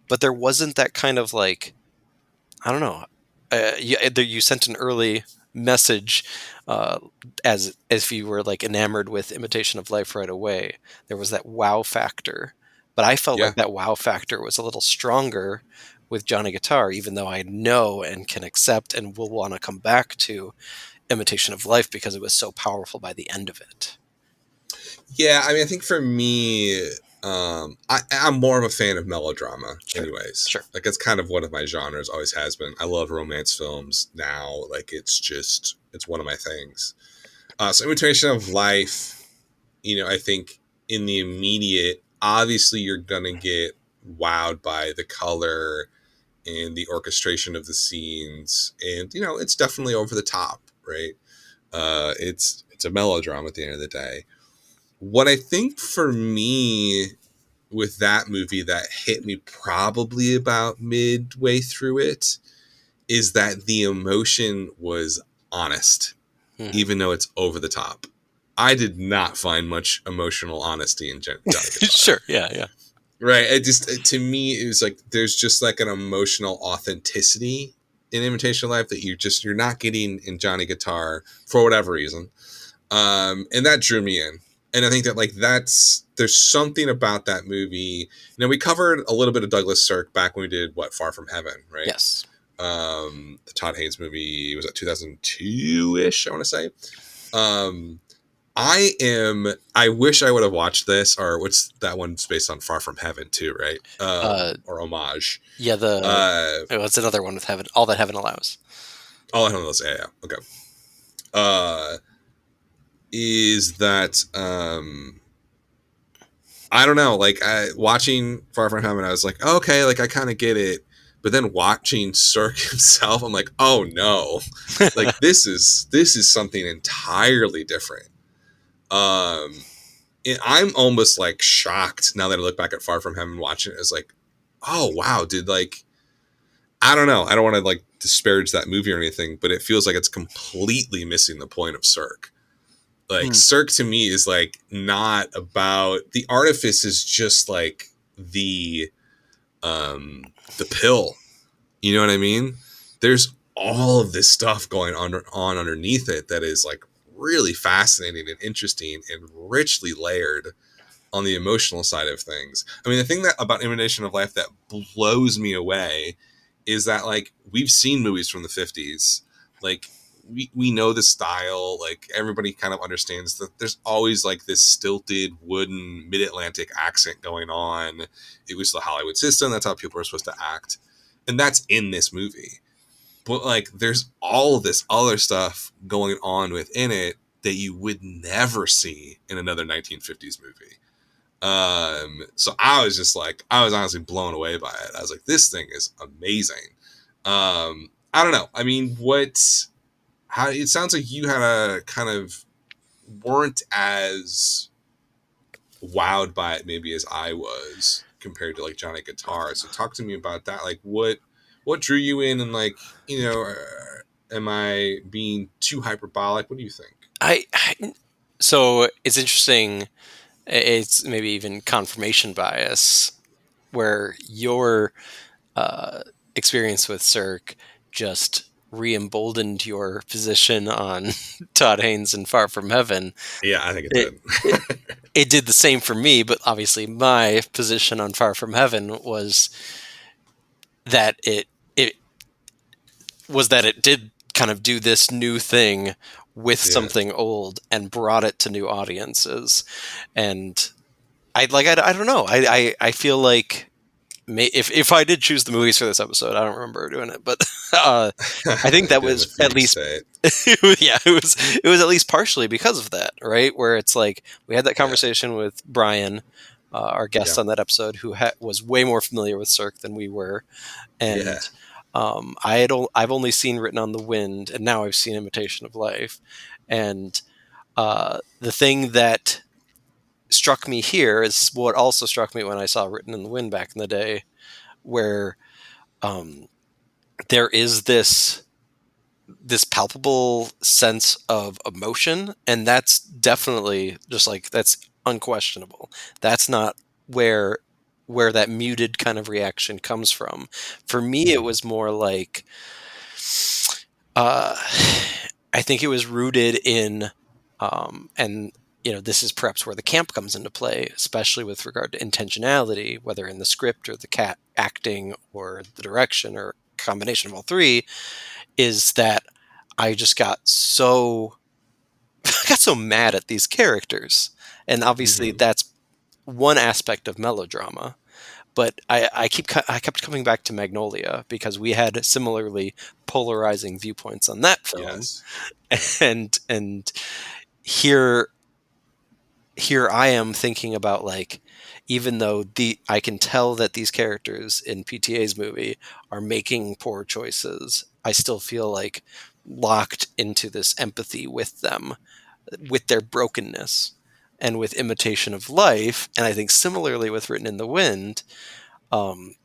Speaker 1: but there wasn't that kind of like I don't know. You sent an early message uh, as if you were like enamored with Imitation of Life right away. There was that wow factor, but I felt
Speaker 2: Yeah.
Speaker 1: like that wow factor was a little stronger with Johnny Guitar, even though I know and can accept and will want to come back to Imitation of Life because it was so powerful by the end of it.
Speaker 2: Yeah, I mean, I think for me, I'm more of a fan of melodrama,
Speaker 1: Sure,
Speaker 2: anyways.
Speaker 1: sure.
Speaker 2: Like, it's kind of one of my genres, always has been. I love romance films now. Like, it's one of my things. So, Imitation of Life, I think in the immediate, obviously, you're going to get wowed by the color and the orchestration of the scenes. And, it's definitely over the top, right? It's a melodrama at the end of the day. What I think for me with that movie that hit me probably about midway through it is that the emotion was honest,
Speaker 1: Mhm.
Speaker 2: even though it's over the top. I did not find much emotional honesty in Johnny Guitar.
Speaker 1: Sure, yeah, yeah.
Speaker 2: Right. To me, it was like there's just like an emotional authenticity in Imitation of Life that you're not getting in Johnny Guitar for whatever reason. And that drew me in. And I think that there's something about that movie. We covered a little bit of Douglas Sirk back when we did Far From Heaven, right?
Speaker 1: Yes.
Speaker 2: The Todd Haynes movie was at 2002 ish, I want to say. Um, I wish I would have watched this, or what's that one's based on Far From Heaven too, right?
Speaker 1: Uh,
Speaker 2: Or homage.
Speaker 1: yeah,
Speaker 2: Uh,
Speaker 1: it's another one with heaven, all that heaven allows.
Speaker 2: all I know those, yeah, okay. Uh, is that I don't know. Like watching Far From Heaven, I was like, okay, like I kind of get it. But then watching Sirk himself, I'm like, oh no, like this is something entirely different. Um, and I'm almost like shocked now that I look back at Far From Heaven, watching it. It's like, oh wow, dude. Like I don't know. I don't want to like disparage that movie or anything, but it feels like it's completely missing the point of Sirk. Like
Speaker 1: Hmm.
Speaker 2: Cirque to me is like not about the artifice is just like the pill. You know what I mean? There's all of this stuff going on underneath it that is like really fascinating and interesting and richly layered on the emotional side of things. I mean, the thing that about Imitation of Life that blows me away is that like we've seen movies from the 50s, like we know the style, like everybody kind of understands that there's always like this stilted wooden mid-Atlantic accent going on. It was the Hollywood system, that's how people are supposed to act. And that's in this movie. But like there's all of this other stuff going on within it that you would never see in another 1950s movie. So I was just like, I was honestly blown away by it. I was like, this thing is amazing. I don't know. I mean, how it sounds like you had a kind of weren't as wowed by it maybe as I was compared to like Johnny Guitar. So talk to me about that. Like what drew you in, and like, am I being too hyperbolic? What do you think?
Speaker 1: I so it's interesting. It's maybe even confirmation bias, where your uh, experience with Cirque just re-emboldened your position on Todd Haynes and Far From Heaven.
Speaker 2: Yeah, I think it
Speaker 1: It,
Speaker 2: did.
Speaker 1: it it did the same for me, but obviously my position on Far From Heaven that it that it did kind of do this new thing with
Speaker 2: Yeah.
Speaker 1: something old and brought it to new audiences. And I don't know. I feel like if I did choose the movies for this episode, I don't remember doing it, but I think that
Speaker 2: Doing the
Speaker 1: was at
Speaker 2: fugue
Speaker 1: least
Speaker 2: state.
Speaker 1: yeah, it was at least partially because of that, right? Where it's like we had that
Speaker 2: Yeah.
Speaker 1: conversation with Brian, our guest
Speaker 2: Yeah.
Speaker 1: on that episode, who was way more familiar with Cirque than we were,
Speaker 2: Yeah.
Speaker 1: and I've only seen Written on the Wind, and now I've seen Imitation of Life, and the thing that struck me here is what also struck me when I saw Written in the Wind back in the day, where um, there is this palpable sense of emotion, and that's definitely just like that's unquestionable. That's not where that muted kind of reaction comes from. For me, it
Speaker 2: Mhm.
Speaker 1: was more like uh, I think it was rooted in, and this is perhaps where the camp comes into play, especially with regard to intentionality, whether in the script or the cat acting or the direction or combination of all three, is that I just got so I got so mad at these characters, and obviously
Speaker 2: Mhm.
Speaker 1: that's one aspect of melodrama. But I kept coming back to Magnolia because we had similarly polarizing viewpoints on that film,
Speaker 2: Yes. Yeah.
Speaker 1: and here I am thinking about, like, even though the I can tell that these characters in PTA's movie are making poor choices, I still feel like locked into this empathy with them, with their brokenness, and with Imitation of Life, and I think similarly with Written in the Wind, um,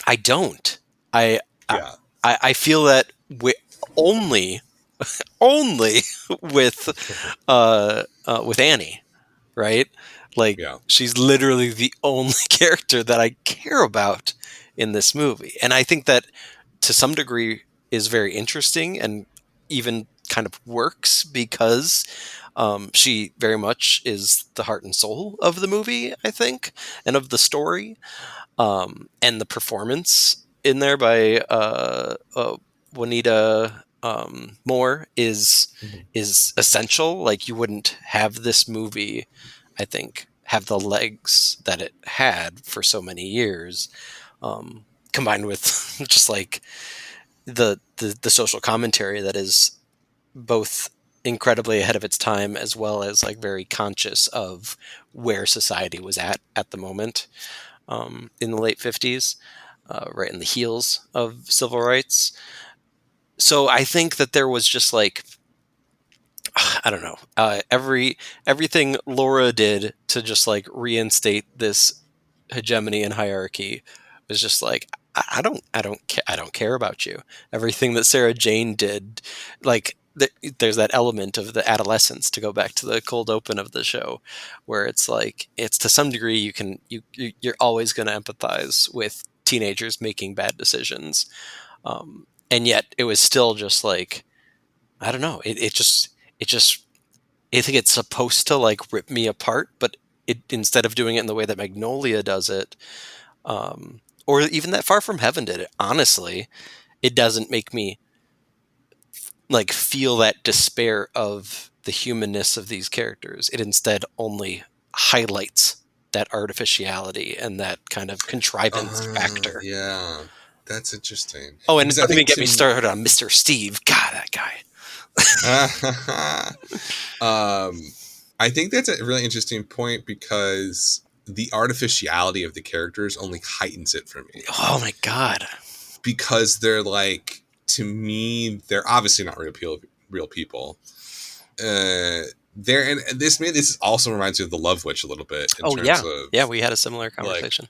Speaker 1: I don't. I I
Speaker 2: Yeah.
Speaker 1: I feel that only only with Annie, right? Like,
Speaker 2: Yeah.
Speaker 1: she's literally the only character that I care about in this movie. And I think that to some degree is very interesting and even kind of works because she very much is the heart and soul of the movie, I think, and of the story. And the performance in there by Juanita Moore
Speaker 2: Mhm.
Speaker 1: is essential. Like, you wouldn't have this movie, I think, have the legs that it had for so many years, combined with just like the social commentary that is both incredibly ahead of its time as well as like very conscious of where society was at the moment, in the late 50s, right in the heels of civil rights. So I think that there was just like I don't know, everything Laura did to just like reinstate this hegemony and hierarchy was just like I don't care about you. Everything that Sarah Jane did, like there's that element of the adolescence, to go back to the cold open of the show, where it's like it's to some degree you're always going to empathize with teenagers making bad decisions, and yet it was still just like I don't know. It just I think it's supposed to like rip me apart, but it instead of doing it in the way that Magnolia does it, or even that Far From Heaven did it. Honestly, it doesn't make me like feel that despair of the humanness of these characters. It instead only highlights that artificiality and that kind of contrivance factor.
Speaker 2: Yeah. That's interesting.
Speaker 1: Oh, and
Speaker 2: Because I
Speaker 1: don't even
Speaker 2: think
Speaker 1: get me started on Mr. Steve. God, that guy.
Speaker 2: um, I think that's a really interesting point because the artificiality of the characters only heightens it for me
Speaker 1: Oh my God.
Speaker 2: because they're like, to me, they're obviously not real people. there, and this also reminds me of the Love Witch a little bit in
Speaker 1: Oh
Speaker 2: terms
Speaker 1: yeah, yeah.
Speaker 2: of
Speaker 1: We had a similar
Speaker 2: like,
Speaker 1: conversation.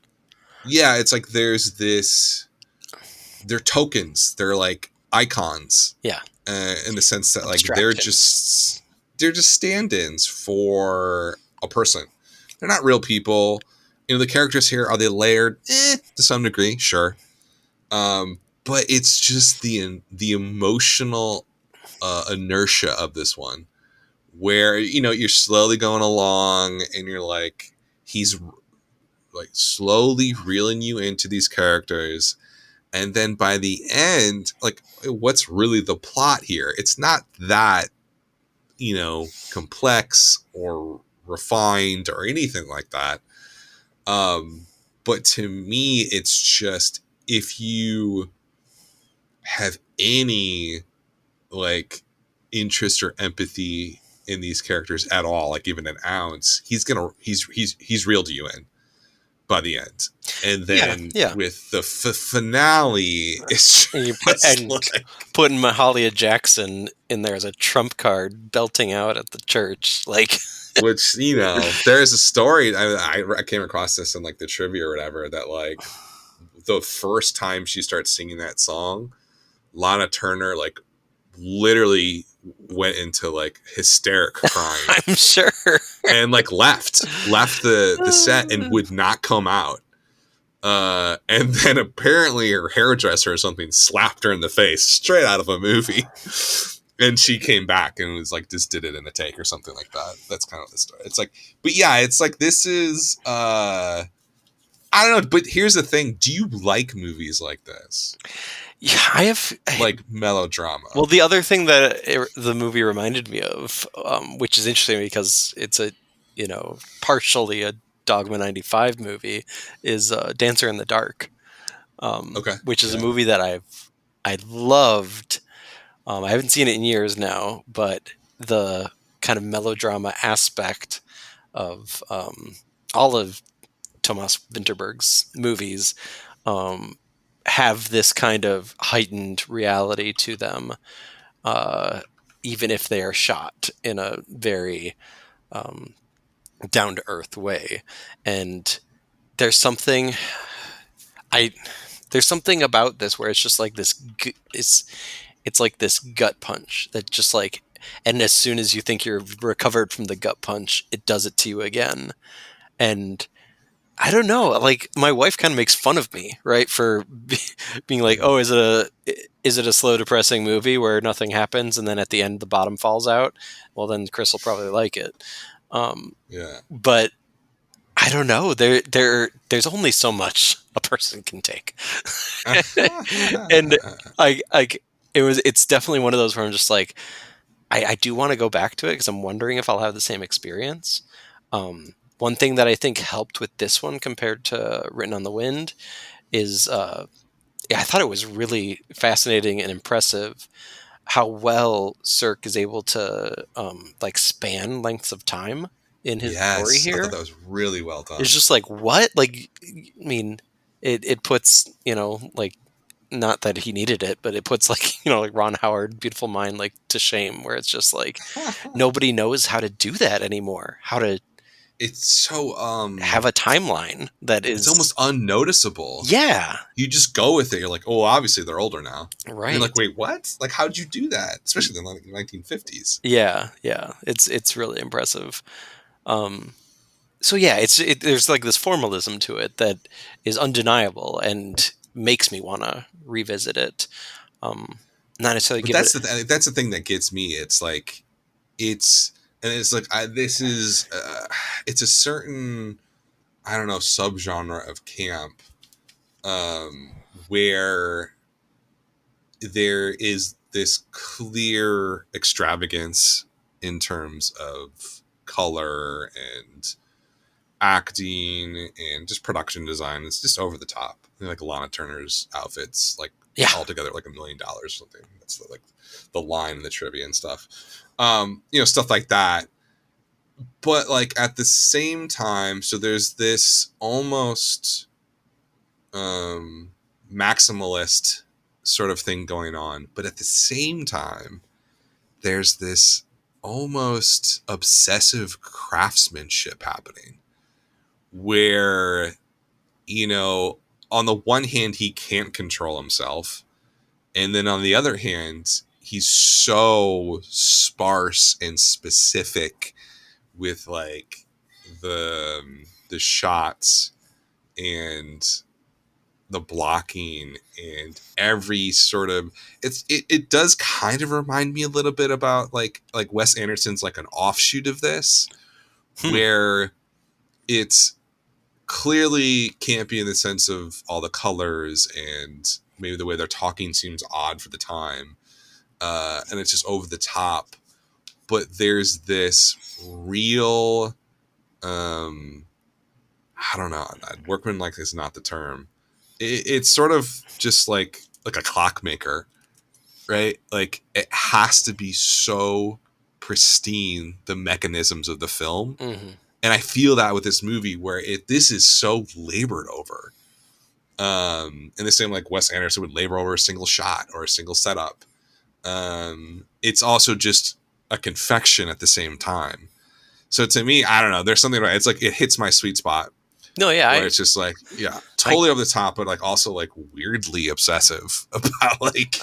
Speaker 2: yeah, it's like there's this, they're tokens, they're like icons,
Speaker 1: Yeah,
Speaker 2: in the sense that like
Speaker 1: abstractions.
Speaker 2: they're just stand-ins for a person. They're not real people. You know, the characters here, are they layered? To some degree, sure. But it's just the emotional inertia of this one, where you know you're slowly going along, and you're like, he's like slowly reeling you into these characters, and then by the end, like, what's really the plot here? It's not that, you know, complex or refined or anything like that. Um, but to me, it's just, if you have any like interest or empathy in these characters at all, like even an ounce, he's reeled you in by the end. And
Speaker 1: Yeah,
Speaker 2: then
Speaker 1: yeah.
Speaker 2: with the finale, it's
Speaker 1: And you put
Speaker 2: just
Speaker 1: and
Speaker 2: like,
Speaker 1: putting Mahalia Jackson in there as a trump card, belting out at the church, like
Speaker 2: which, you know, there's a story, I came across this in like the trivia or whatever, that like the first time she starts singing that song, Lana Turner like literally went into like hysteric crying,
Speaker 1: I'm sure.
Speaker 2: and like left the set and would not come out. And then apparently her hairdresser or something slapped her in the face straight out of a movie. And she came back and was like, just did it in a take or something like that. That's kind of the story. It's like, but yeah, it's like, this is, I don't know. But here's the thing. Do you like movies like this?
Speaker 1: Yeah, I have.
Speaker 2: Like melodrama?
Speaker 1: Well, the other thing that the movie reminded me of, which is interesting because it's a, partially a Dogma '95 movie, is Dancer in the Dark,
Speaker 2: Okay.
Speaker 1: which is a
Speaker 2: Yeah.
Speaker 1: movie that I loved. I haven't seen it in years now, but the kind of melodrama aspect of all of Thomas Vinterberg's movies um, have this kind of heightened reality to them, uh, even if they are shot in a very um, down to earth way. And there's something I there's something about this where it's just like this. It's like this gut punch that just like, and as soon as you think you're recovered from the gut punch, it does it to you again. And I don't know. Like my wife kind of makes fun of me, right, for being like, "Oh, is it a slow, depressing movie where nothing happens and then at the end the bottom falls out?" Well, then Chris will probably like it.
Speaker 2: Yeah.
Speaker 1: But I don't know. There's only so much a person can take, and it's definitely one of those where I'm just like, I do want to go back to it because I'm wondering if I'll have the same experience. One thing that I think helped with this one compared to Written on the Wind is yeah, I thought it was really fascinating and impressive how well Sirk is able to like span lengths of time in his story
Speaker 2: Yes. I thought
Speaker 1: here.
Speaker 2: that was really well
Speaker 1: It's
Speaker 2: done.
Speaker 1: just like what? Like I mean, it puts, like not that he needed it, but it puts like, like Ron Howard, Beautiful Mind, like to shame, where it's just like nobody knows how to do that anymore. How to
Speaker 2: It's so,
Speaker 1: have a timeline that
Speaker 2: it's
Speaker 1: is
Speaker 2: almost unnoticeable.
Speaker 1: yeah,
Speaker 2: You just go with it. You're like, oh, obviously they're older now. And you're
Speaker 1: right.
Speaker 2: like, wait, what? Like, how'd you do that? Especially in the 1950s.
Speaker 1: Yeah, yeah. It's really impressive. Um so yeah, there's like this formalism to it that is undeniable and makes me want to revisit it. Um Not necessarily
Speaker 2: But
Speaker 1: give it.
Speaker 2: that's the thing that gets me. It's like, it's, and it's like, this is, it's a certain, I don't know, subgenre of camp, where there is this clear extravagance in terms of color and acting and just production design. It's just over the top. Like Lana Turner's outfits, like
Speaker 1: Yeah.
Speaker 2: altogether like $1 million or something. That's like the line in the trivia and stuff. Stuff like that. But like at the same time, so there's this almost um, maximalist sort of thing going on, but at the same time, there's this. almost obsessive craftsmanship happening where, you know, on the one hand, he can't control himself. And then on the other hand, he's so sparse and specific with like the shots and the blocking and every sort of it does kind of remind me a little bit about like Wes Anderson's like an offshoot of this
Speaker 1: Hmm.
Speaker 2: where it's clearly campy in the sense of all the colors and maybe the way they're talking seems odd for the time, and it's just over the top, but there's this real um I don't know, workman like is not the term. It's sort of just like a clockmaker, right? Like it has to be so pristine, the mechanisms of the film.
Speaker 1: Hmm.
Speaker 2: And I feel that with this movie where this is so labored over. In the same like Wes Anderson would labor over a single shot or a single setup. It's also just a confection at the same time. So to me, I don't know. There's something about it. It's like it hits my sweet spot
Speaker 1: No, yeah,
Speaker 2: where it's just like, yeah,
Speaker 1: I,
Speaker 2: totally over the top, but like also like weirdly obsessive about like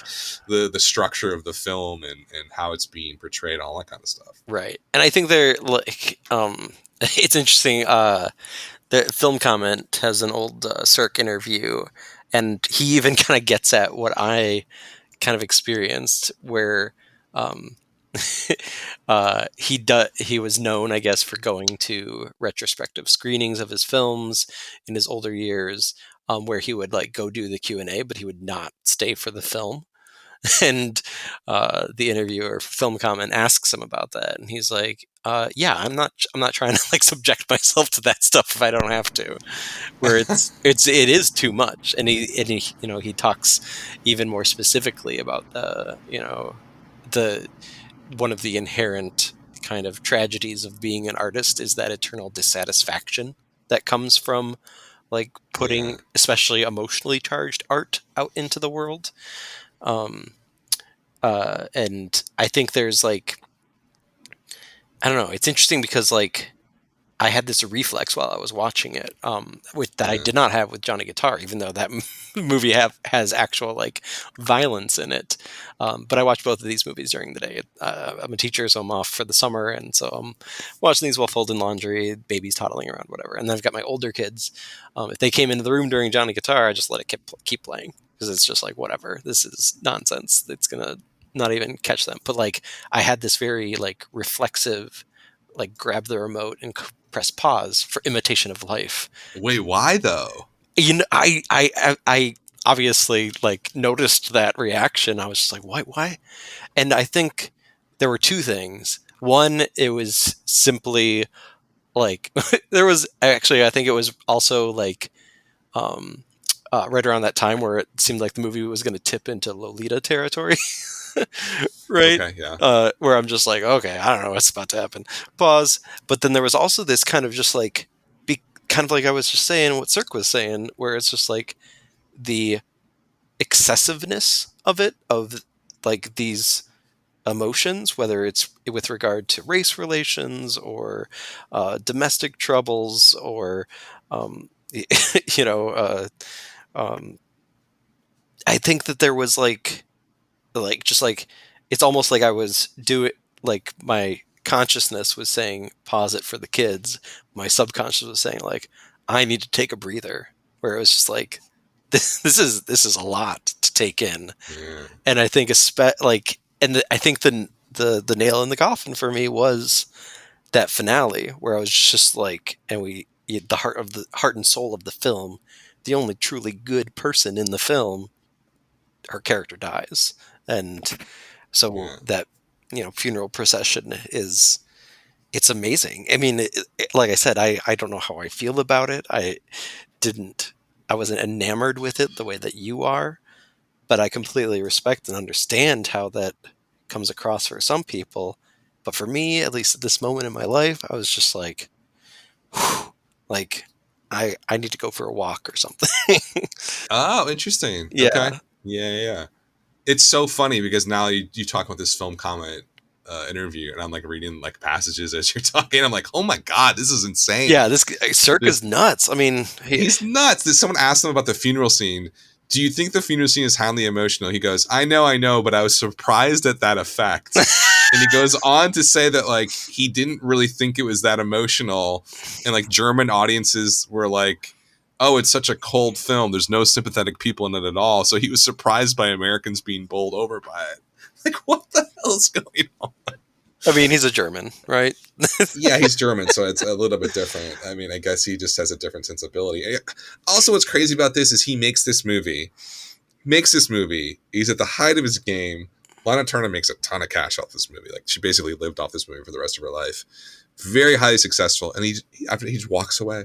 Speaker 2: the structure of the film and how it's being portrayed, all that kind of stuff.
Speaker 1: right. And I think they're like, it's interesting. The film comment has an old Sirk interview, and he even kind of gets at what I kind of experienced, where um, he was known, I guess, for going to retrospective screenings of his films in his older years, where he would like go do the Q&A, but he would not stay for the film. And the interviewer, film comment, asks him about that, and he's like, "Yeah, I'm not trying to like subject myself to that stuff if I don't have to." Where it is too much, and he talks even more specifically about the one of the inherent kind of tragedies of being an artist is that eternal dissatisfaction that comes from like
Speaker 2: Yeah.
Speaker 1: putting especially emotionally charged art out into the world. Um, and I think there's like, I don't know, it's interesting because like I had this reflex while I was watching it, with that I
Speaker 2: Yeah.
Speaker 1: did not have with Johnny Guitar, even though that movie has actual like violence in it. But I watched both of these movies during the day. I'm a teacher, so I'm off for the summer, and so I'm watching these while folding laundry, babies toddling around, whatever. And then I've got my older kids. If they came into the room during Johnny Guitar, I just let it keep playing because it's just like whatever. This is nonsense. It's gonna not even catch them. But like I had this very like reflexive like grab the remote and press pause for Imitation of Life.
Speaker 2: Wait, why though?
Speaker 1: I obviously like noticed that reaction. I was just like, why? And I think there were two things. One, it was simply like there was actually, I think it was also like um right around that time where it seemed like the movie was going to tip into Lolita territory. Right?
Speaker 2: Okay, yeah.
Speaker 1: Where I'm just like, okay, I don't know what's about to happen. Pause. But then there was also this kind of just like, kind of like I was just saying what Cirque was saying, where it's just like the excessiveness of like these emotions, whether it's with regard to race relations or domestic troubles or, um, you know, um, I think that there was like just like it's almost like I was doing like my consciousness was saying pause it for the kids. My subconscious was saying like I need to take a breather. Where it was just like this is a lot to take in,
Speaker 2: Yeah.
Speaker 1: and I think I think the nail in the coffin for me was that finale where I was just like, and the heart and soul of the film, the only truly good person in the film, her character dies, and so
Speaker 2: Yeah.
Speaker 1: that funeral procession it's amazing. I mean, like I said, I don't know how I feel about it. Didn't I wasn't enamored with it the way that you are, but I completely respect and understand how that comes across for some people. But for me, at least at this moment in my life, I was just like, whew, like I need to go for a walk or something.
Speaker 2: Oh, interesting. Okay.
Speaker 1: Yeah.
Speaker 2: Yeah, yeah. It's so funny because now you talk about this film comment. interview, and I'm like reading like passages as you're talking. I'm like, oh my god, this is
Speaker 1: Yeah,
Speaker 2: insane.
Speaker 1: this Sirk is
Speaker 2: This
Speaker 1: nuts. I mean,
Speaker 2: He's nuts. Did someone ask him about the funeral scene? Do you think the funeral scene is highly emotional? He goes, I know, but I was surprised at that effect. And he goes on to say that like he didn't really think it was that emotional, and like German audiences were like, oh, it's such a cold film, there's no sympathetic people in it at all, so he was surprised by Americans being bowled over by it. Like, what the hell is going on?
Speaker 1: I mean, he's a German, right?
Speaker 2: Yeah, he's German, so it's a little bit different. I mean, I guess he just has a different sensibility. Also, what's crazy about this is he makes this movie. He's at the height of his game. Lana Turner makes a ton of cash off this movie. Like, she basically lived off this movie for the rest of her life. Very highly successful, and after he just walks away.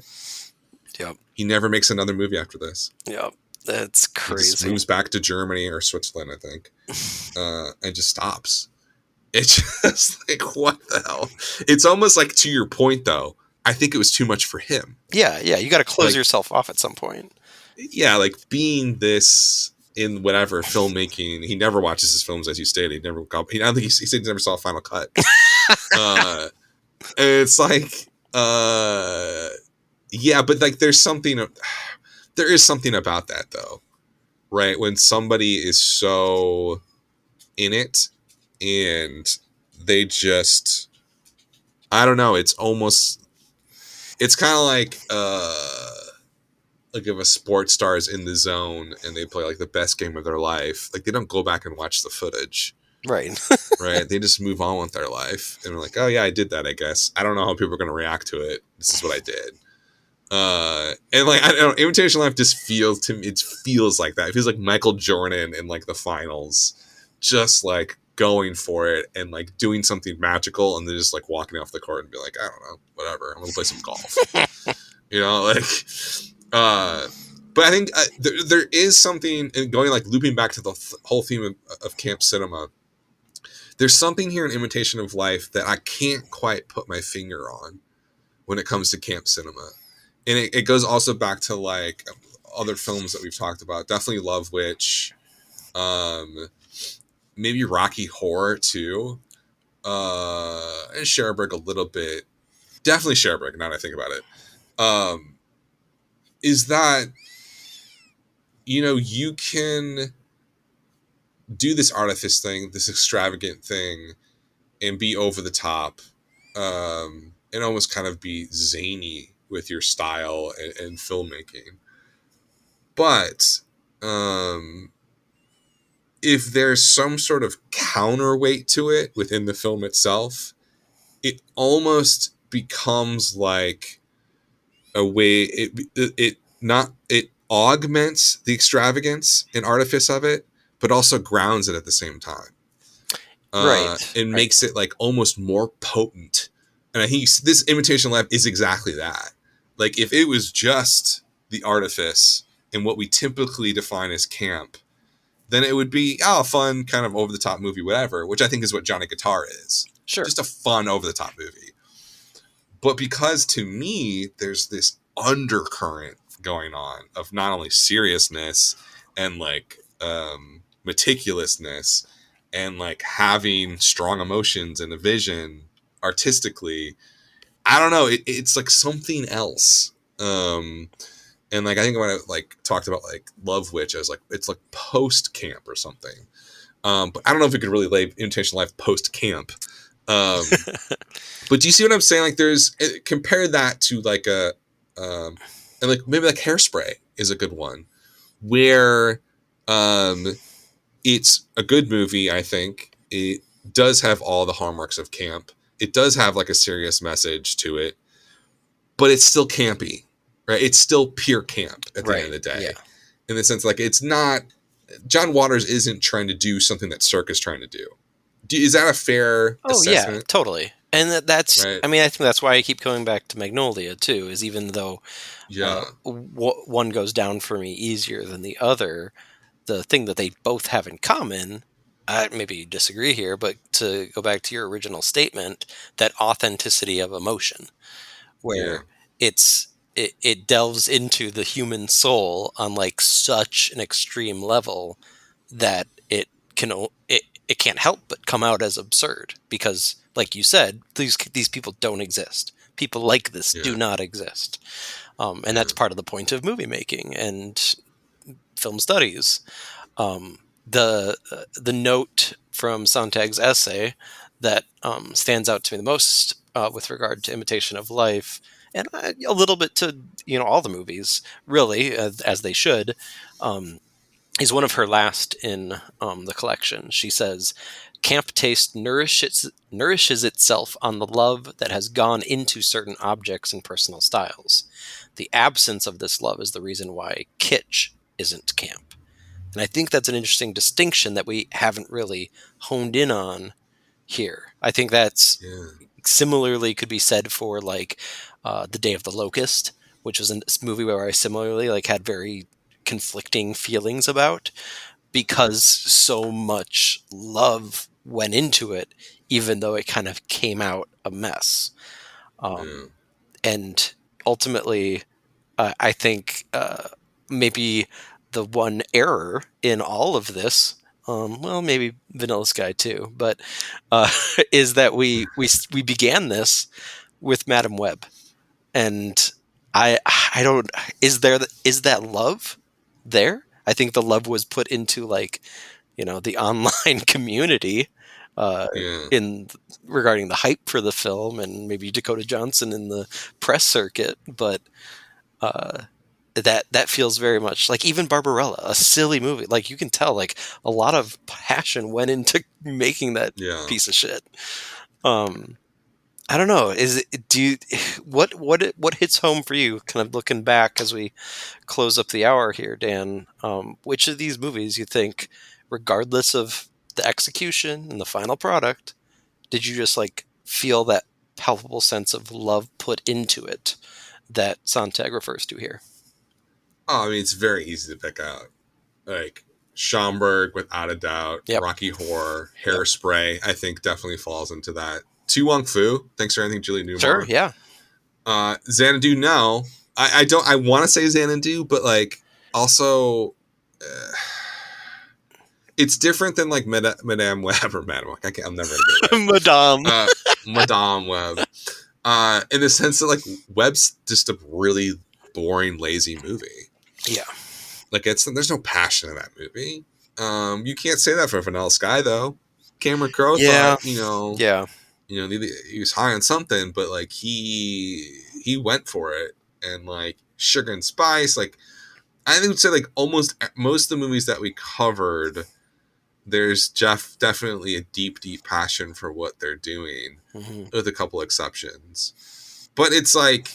Speaker 1: Yep.
Speaker 2: He never makes another movie after this.
Speaker 1: Yep. That's
Speaker 2: He just
Speaker 1: crazy.
Speaker 2: moves back to Germany or Switzerland, I think, and just stops. It's just like, what the hell? It's almost like, to your point, though, I think it was too much for him.
Speaker 1: Yeah, yeah. You got to close
Speaker 2: Like,
Speaker 1: yourself off at some point.
Speaker 2: yeah, like being this in whatever filmmaking, he never watches his films, as you stated. He never got, I don't think he said he never saw a final cut. uh, and it's like, yeah, but like there is something about that though, right? When somebody is so in it and they just, I don't know, it's almost, it's kind of like if a sports star is in the zone and they play like the best game of their life, like they don't go back and watch the footage,
Speaker 1: Right.
Speaker 2: right? They just move on with their life and they're like, oh yeah, I did that, I guess. I don't know how people are going to react to it. This is what I did. And like, I don't know, Imitation Life just feels to me, it feels like that. It feels like Michael Jordan in like the finals, just like going for it and like doing something magical, and then just like walking off the court and be like, I don't know, whatever, I'm gonna play some golf. You know, like, uh, but I think there is something in going, like looping back to the whole theme of camp cinema. There's something here in Imitation of Life that I can't quite put my finger on when it comes to camp cinema. And it goes also back to like other films that we've talked about. Definitely Love Witch. Maybe Rocky Horror too. And Cherbourg a little bit. Definitely Cherbourg, now that I think about it. Is that, you know, you can do this artifice thing, this extravagant thing, and be over the top, and almost kind of be zany with your style and filmmaking. But if there's some sort of counterweight to it within the film itself, it almost becomes like a way it augments the extravagance and artifice of it, but also grounds it at the same time.
Speaker 1: Right.
Speaker 2: And
Speaker 1: Right.
Speaker 2: makes it like almost more potent. And I think this Imitation Life is exactly that. Like, if it was just the artifice and what we typically define as camp, then it would be a fun kind of over the top movie, whatever, which I think is what Johnny Guitar is.
Speaker 1: Sure.
Speaker 2: Just a fun over the top movie. But because to me, there's this undercurrent going on of not only seriousness and like meticulousness and like having strong emotions and a vision artistically, I don't know, it's like something else. And like I think when I like talked about like Love Witch, I was like, it's like post camp or something. But I don't know if we could really lay Imitation Life post camp. But do you see what I'm saying? Like, there's compare that to like and like maybe like Hairspray is a good one, where it's a good movie. I think it does have all the hallmarks of camp. It does have like a serious message to it, but it's still campy, right? It's still pure camp at the end of
Speaker 1: Right.
Speaker 2: the day,
Speaker 1: Yeah.
Speaker 2: in the sense like it's not. John Waters isn't trying to do something that Sirk is trying to do. Is that a fair
Speaker 1: Oh yeah,
Speaker 2: assessment?
Speaker 1: totally. And that's,
Speaker 2: Right?
Speaker 1: I mean, I think that's why I keep going back to Magnolia too, is even though
Speaker 2: Yeah.
Speaker 1: one goes down for me easier than the other, the thing that they both have in common, maybe you disagree here, but to go back to your original statement, that authenticity of emotion,
Speaker 2: Yeah.
Speaker 1: where it delves into the human soul on like such an extreme level that it can it can't help but come out as absurd because, like you said, these people don't exist. People like this do
Speaker 2: Yeah.
Speaker 1: not exist, and that's
Speaker 2: Yeah.
Speaker 1: part of the point of movie making and film studies. The note from Sontag's essay that stands out to me the most with regard to Imitation of Life, and a little bit to all the movies, really, as they should, um, is one of her last in the collection. She says, "Camp taste nourishes itself on the love that has gone into certain objects and personal styles. The absence of this love is the reason why kitsch isn't camp." And I think that's an interesting distinction that we haven't really honed in on here. I think that's
Speaker 2: Yeah.
Speaker 1: similarly could be said for like The Day of the Locust, which was a movie where I similarly like had very conflicting feelings about because so much love went into it, even though it kind of came out a mess.
Speaker 2: Yeah.
Speaker 1: Um, and ultimately, I think maybe the one error in all of this, well, maybe Vanilla Sky too, but uh, is that we began this with Madam Web, and I don't is that love there? I think the love was put into like the online community uh,
Speaker 2: Yeah.
Speaker 1: in regarding the hype for the film and maybe Dakota Johnson in the press circuit, but uh, that feels very much like even Barbarella, a silly movie. Like you can tell, like a lot of passion went into making that
Speaker 2: Yeah.
Speaker 1: piece of shit. Um, I don't know. Is it do you what hits home for you? Kind of looking back as we close up the hour here, Dan. Which of these movies you think, regardless of the execution and the final product, did you just like feel that palpable sense of love put into it that Sontag refers to here?
Speaker 2: Oh, I mean, it's very easy to pick out. Like Schomburg, without a doubt.
Speaker 1: Yep.
Speaker 2: Rocky Horror,
Speaker 1: Yep.
Speaker 2: Hairspray, I think definitely falls into that. Tu Wong Fu, thanks for anything, Julie
Speaker 1: Sure.
Speaker 2: Newmar.
Speaker 1: Yeah.
Speaker 2: Xanadu, no. I don't. I want to say Xanadu, but like also, uh, it's different than like Madame Web or Madame. I can't, I'm never gonna get it right.
Speaker 1: Madame.
Speaker 2: Uh, Madame Web. In the sense that like Web's just a really boring, lazy movie.
Speaker 1: Yeah.
Speaker 2: Like there's no passion in that movie. You can't say that for Vanilla Sky though. Cameron Crowe thought,
Speaker 1: Yeah. Yeah.
Speaker 2: he was high on something, but like he went for it, and like Sugar and Spice, like I would say like almost most of the movies that we covered, there's definitely a deep passion for what they're doing,
Speaker 1: Hmm.
Speaker 2: with a couple exceptions. But it's like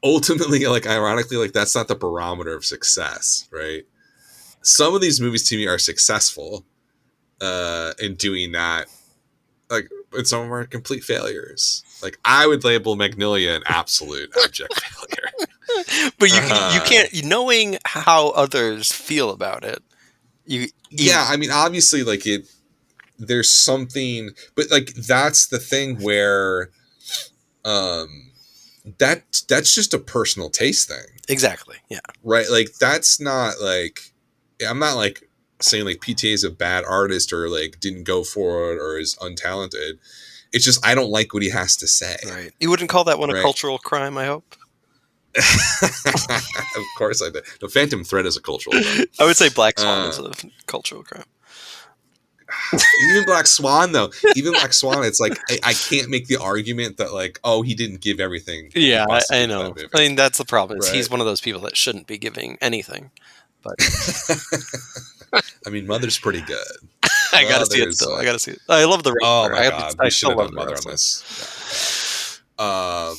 Speaker 2: ultimately, like ironically, like that's not the barometer of success, right? Some of these movies to me are successful in doing that, like, and some of them are complete failures. Like I would label Magnolia an absolute abject failure.
Speaker 1: But you
Speaker 2: Uh,
Speaker 1: can't knowing how others feel about it. You even
Speaker 2: yeah, I mean, obviously, like there's something, but like that's the thing where um, that's just a personal taste thing,
Speaker 1: exactly. Yeah.
Speaker 2: right? Like that's not like I'm not like saying like PTA is a bad artist or like didn't go for it or is untalented. It's just I don't like what he has to say,
Speaker 1: Right. You wouldn't call that one a
Speaker 2: right?
Speaker 1: cultural crime, I hope.
Speaker 2: Of course I did. The Phantom Thread is a cultural crime.
Speaker 1: I would say Black Swan is
Speaker 2: Uh,
Speaker 1: a cultural crime.
Speaker 2: Even Black Swan though, even Black Swan, it's like I can't make the argument that like, oh, he didn't give everything he
Speaker 1: Yeah,
Speaker 2: possibly
Speaker 1: I
Speaker 2: did for that
Speaker 1: know. I
Speaker 2: movie,
Speaker 1: mean, that's the problem. Is
Speaker 2: right?
Speaker 1: he's one of those people that shouldn't be giving anything. But
Speaker 2: I mean, Mother's pretty good.
Speaker 1: I got to see it
Speaker 2: Mother's
Speaker 1: still. I
Speaker 2: like,
Speaker 1: got to see it. I love the
Speaker 2: oh
Speaker 1: wrestler.
Speaker 2: my god,
Speaker 1: I
Speaker 2: we should
Speaker 1: still
Speaker 2: have
Speaker 1: love
Speaker 2: done
Speaker 1: the
Speaker 2: Mother on
Speaker 1: wrestler.
Speaker 2: this. Yeah, yeah.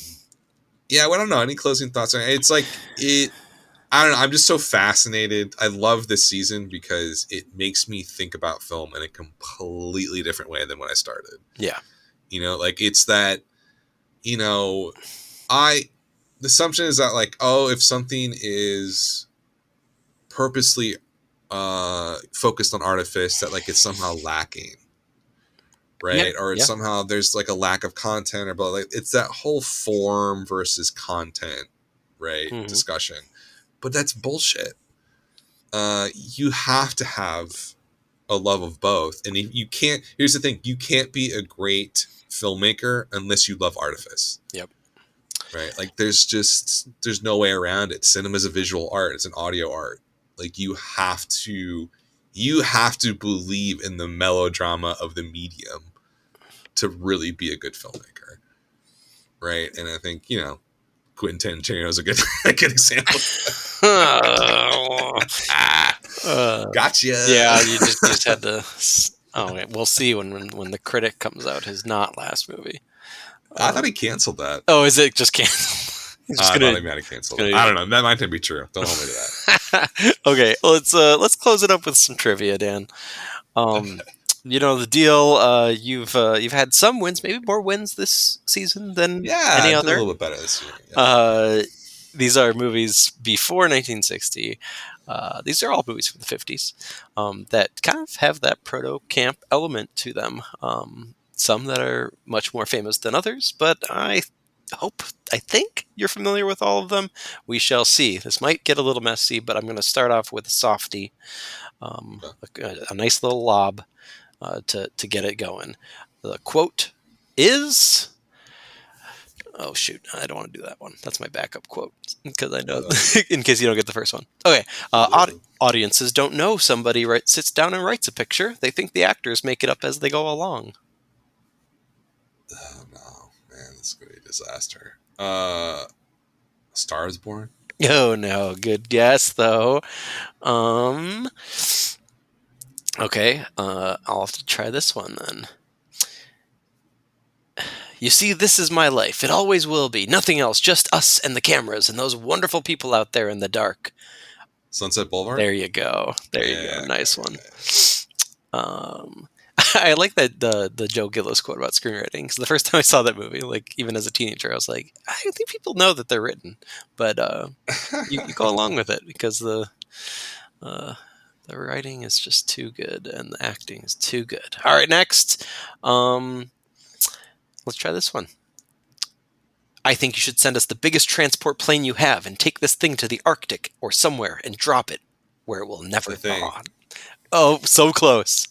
Speaker 2: Yeah. Well, I don't know. Any closing thoughts? It's like it. I don't know. I'm just so fascinated. I love this season because it makes me think about film in a completely different way than when I started.
Speaker 1: Yeah.
Speaker 2: Like it's that. You know, I the assumption is that like, oh, if something is purposely focused on artifice, that like it's somehow lacking,
Speaker 1: Yeah.
Speaker 2: right? Or it's
Speaker 1: Yeah.
Speaker 2: somehow there's like a lack of content or blah, like it's that whole form versus content, right?
Speaker 1: Hmm.
Speaker 2: Discussion. But that's bullshit. You have to have a love of both. And you can't. Here's the thing: you can't be a great filmmaker unless you love artifice.
Speaker 1: Yep.
Speaker 2: Right? Like there's no way around it. Cinema's a visual art. It's an audio art. Like you have to believe in the melodrama of the medium to really be a good filmmaker. Right? And I think, Quentin Tarantino is a good a good example. Gotcha.
Speaker 1: Yeah, you just had to. Oh, wait, we'll see when the critic comes out. His not last movie.
Speaker 2: I thought he canceled that.
Speaker 1: Oh, is it just canceled? He's just
Speaker 2: I
Speaker 1: gonna.
Speaker 2: thought he might have canceled it.
Speaker 1: gonna
Speaker 2: I don't know. That might not be true. Don't hold me to that.
Speaker 1: Okay, let's close it up with some trivia, Dan. You know the deal. You've had some wins, maybe more wins this season than
Speaker 2: Yeah,
Speaker 1: any
Speaker 2: I did a
Speaker 1: other.
Speaker 2: little bit better this year. Yeah.
Speaker 1: Uh, these are movies before 1960. These are all movies from the 50s that kind of have that proto camp element to them. Some that are much more famous than others, but I think you're familiar with all of them. We shall see. This might get a little messy, but I'm going to start off with a softie,
Speaker 2: Okay.
Speaker 1: a nice little lob to get it going. The quote is. Oh shoot! I don't want to do that one. That's my backup quote because I know
Speaker 2: Uh,
Speaker 1: in case you don't get the first one. Okay, audiences don't know somebody sits down and writes a picture. They think the actors make it up as they go along.
Speaker 2: oh no, man, this is gonna be a disaster. Star is Born.
Speaker 1: Oh no, good guess though. Um, okay, I'll have to try this one then. You see, this is my life. It always will be. Nothing else. Just us and the cameras and those wonderful people out there in the dark.
Speaker 2: Sunset Boulevard.
Speaker 1: There you go. There you go.
Speaker 2: Yeah. Okay,
Speaker 1: Nice one.
Speaker 2: okay.
Speaker 1: Um, I like that the Joe Gillis quote about screenwriting. Because the first time I saw that movie, like even as a teenager, I was like, I think people know that they're written, but you go along with it because uh, the writing is just too good and the acting is too good. All right, next, um, let's try this one. I think you should send us the biggest transport plane you have and take this thing to the Arctic or somewhere and drop it where it will never
Speaker 2: The Thing.
Speaker 1: thaw. Oh, so close.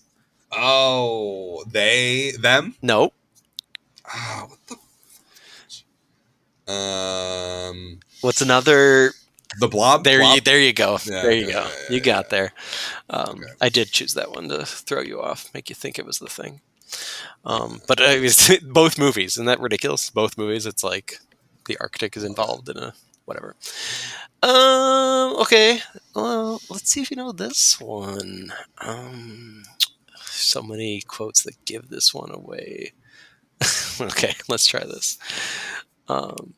Speaker 2: Oh, them.
Speaker 1: No.
Speaker 2: Ah, what the.
Speaker 1: What's another?
Speaker 2: The Blob.
Speaker 1: There
Speaker 2: Blob.
Speaker 1: you go.
Speaker 2: Yeah.
Speaker 1: There
Speaker 2: Okay.
Speaker 1: you go.
Speaker 2: Yeah.
Speaker 1: You got there.
Speaker 2: Okay.
Speaker 1: I did choose that one to throw you off, make you think it was the thing.
Speaker 2: Yeah.
Speaker 1: But it was both movies. Isn't that ridiculous? Both movies. It's like the Arctic is
Speaker 2: Love it.
Speaker 1: involved in a whatever. Okay. Well, let's see if you know this one. So many quotes that give this one away. Okay, let's try this. Um,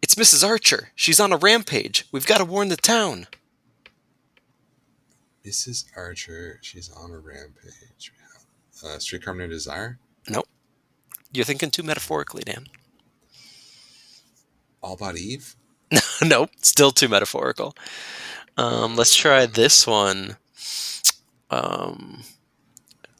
Speaker 1: it's Mrs. Archer. She's on a rampage. We've got to warn the town.
Speaker 2: Mrs. Archer. She's on a rampage. Streetcar Named Desire.
Speaker 1: Nope. You're thinking too metaphorically, Dan.
Speaker 2: All About Eve.
Speaker 1: Nope. Still too metaphorical. Let's try
Speaker 2: Uh,
Speaker 1: this one. Um,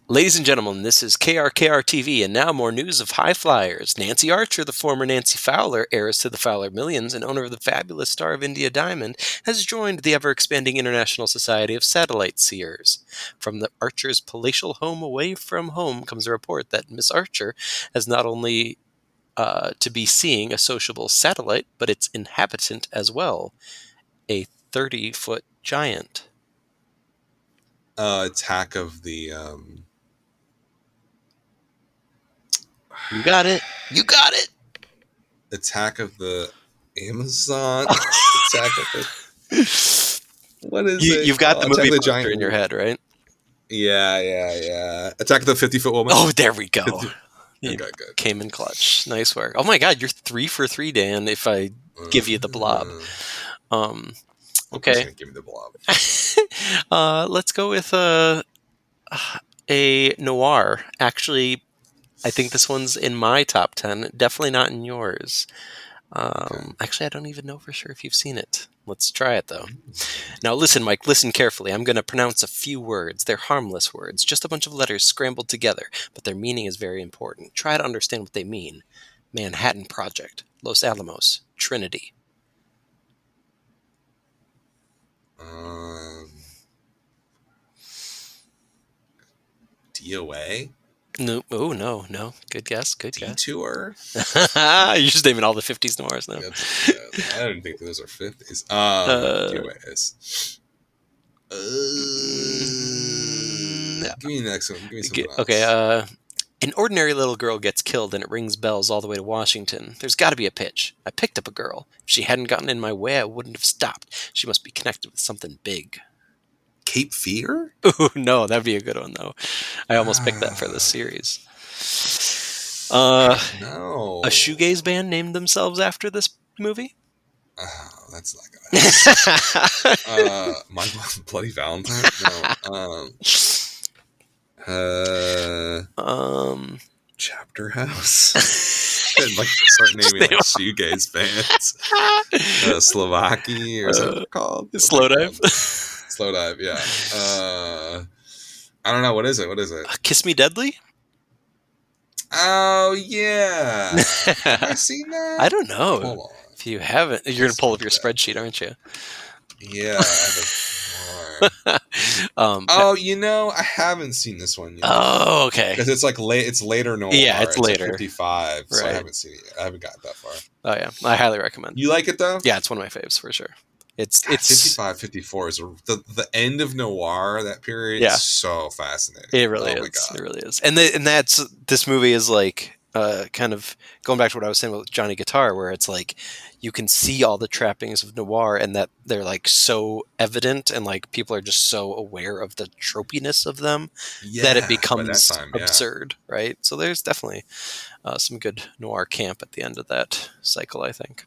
Speaker 1: Ladies and gentlemen, this is KRKR TV, and now more news of high flyers. Nancy Archer, the former Nancy Fowler, heiress to the Fowler millions and owner of the fabulous Star of India diamond, has joined the ever-expanding International Society of Satellite Seers. From the Archer's palatial home away from home comes a report that Miss Archer has not only to be seeing a sociable satellite, but its inhabitant as well, a 30-foot giant.
Speaker 2: Attack of the.
Speaker 1: You got it. You got it.
Speaker 2: Attack of the Amazon. Attack of the. What is it
Speaker 1: You've got the
Speaker 2: called? Attack
Speaker 1: movie
Speaker 2: of the
Speaker 1: poster in your
Speaker 2: Giant.
Speaker 1: head, right?
Speaker 2: Yeah. Attack of the 50-foot woman.
Speaker 1: Oh, there we go.
Speaker 2: 50.
Speaker 1: You
Speaker 2: Okay, good.
Speaker 1: came in clutch. Nice work. Oh my God, you're 3 for 3, Dan. If I give you the blob. Um,
Speaker 2: Of course,
Speaker 1: okay.
Speaker 2: you're gonna give me the blob.
Speaker 1: Let's go with a noir. Actually, I think this one's in my top 10. Definitely not in yours.
Speaker 2: Okay.
Speaker 1: Actually, I don't even know for sure if you've seen it. Let's try it though. Now listen, Mike, listen carefully. I'm going to pronounce a few words. They're harmless words, just a bunch of letters scrambled together, but their meaning is very important. Try to understand what they mean. Manhattan Project, Los Alamos, Trinity.
Speaker 2: Um, DOA?
Speaker 1: No, oh no. Good guess. Good guess.
Speaker 2: Detour?
Speaker 1: You're just naming all the 50s noirs now.
Speaker 2: I didn't think those are 50s. DOA is. Give me the next one. Give me something else.
Speaker 1: Okay. An ordinary little girl gets killed and it rings bells all the way to Washington. There's got to be a pitch. I picked up a girl. If she hadn't gotten in my way, I wouldn't have stopped. She must be connected with something big.
Speaker 2: Cape Fear?
Speaker 1: Ooh, no, that'd be a good one, though. I almost picked that for this series.
Speaker 2: No.
Speaker 1: A shoegaze band named themselves after this movie?
Speaker 2: Oh, that's not gonna happen. My Bloody Valentine? No. Chapter House? I'd like to start naming like shoegaze bands. Slovaki or something called?
Speaker 1: Slow Dive?
Speaker 2: Slow Dive, yeah. I don't know. What is it?
Speaker 1: Kiss Me Deadly?
Speaker 2: Oh, yeah. Have I seen that?
Speaker 1: I don't know.
Speaker 2: Hold on.
Speaker 1: If you haven't, you're going to pull up your spreadsheet, aren't you?
Speaker 2: Yeah, I have I haven't seen this one yet.
Speaker 1: Oh, okay.
Speaker 2: Because it's like it's later noir.
Speaker 1: Yeah, it's later.
Speaker 2: Like 55,
Speaker 1: right.
Speaker 2: So I haven't seen it yet. I haven't gotten that far.
Speaker 1: Oh, yeah. I highly recommend.
Speaker 2: You like it, though?
Speaker 1: Yeah, it's one of my faves, for sure. It's
Speaker 2: 55, 54 is the end of noir, that period.
Speaker 1: Yeah.
Speaker 2: Is so fascinating.
Speaker 1: It really is. My God. It really is. And this movie is like kind of going back to what I was saying with Johnny Guitar, where it's like you can see all the trappings of noir and that they're like so evident and like people are just so aware of the tropiness of them that it becomes absurd, right? So there's definitely some good noir camp at the end of that cycle, I think.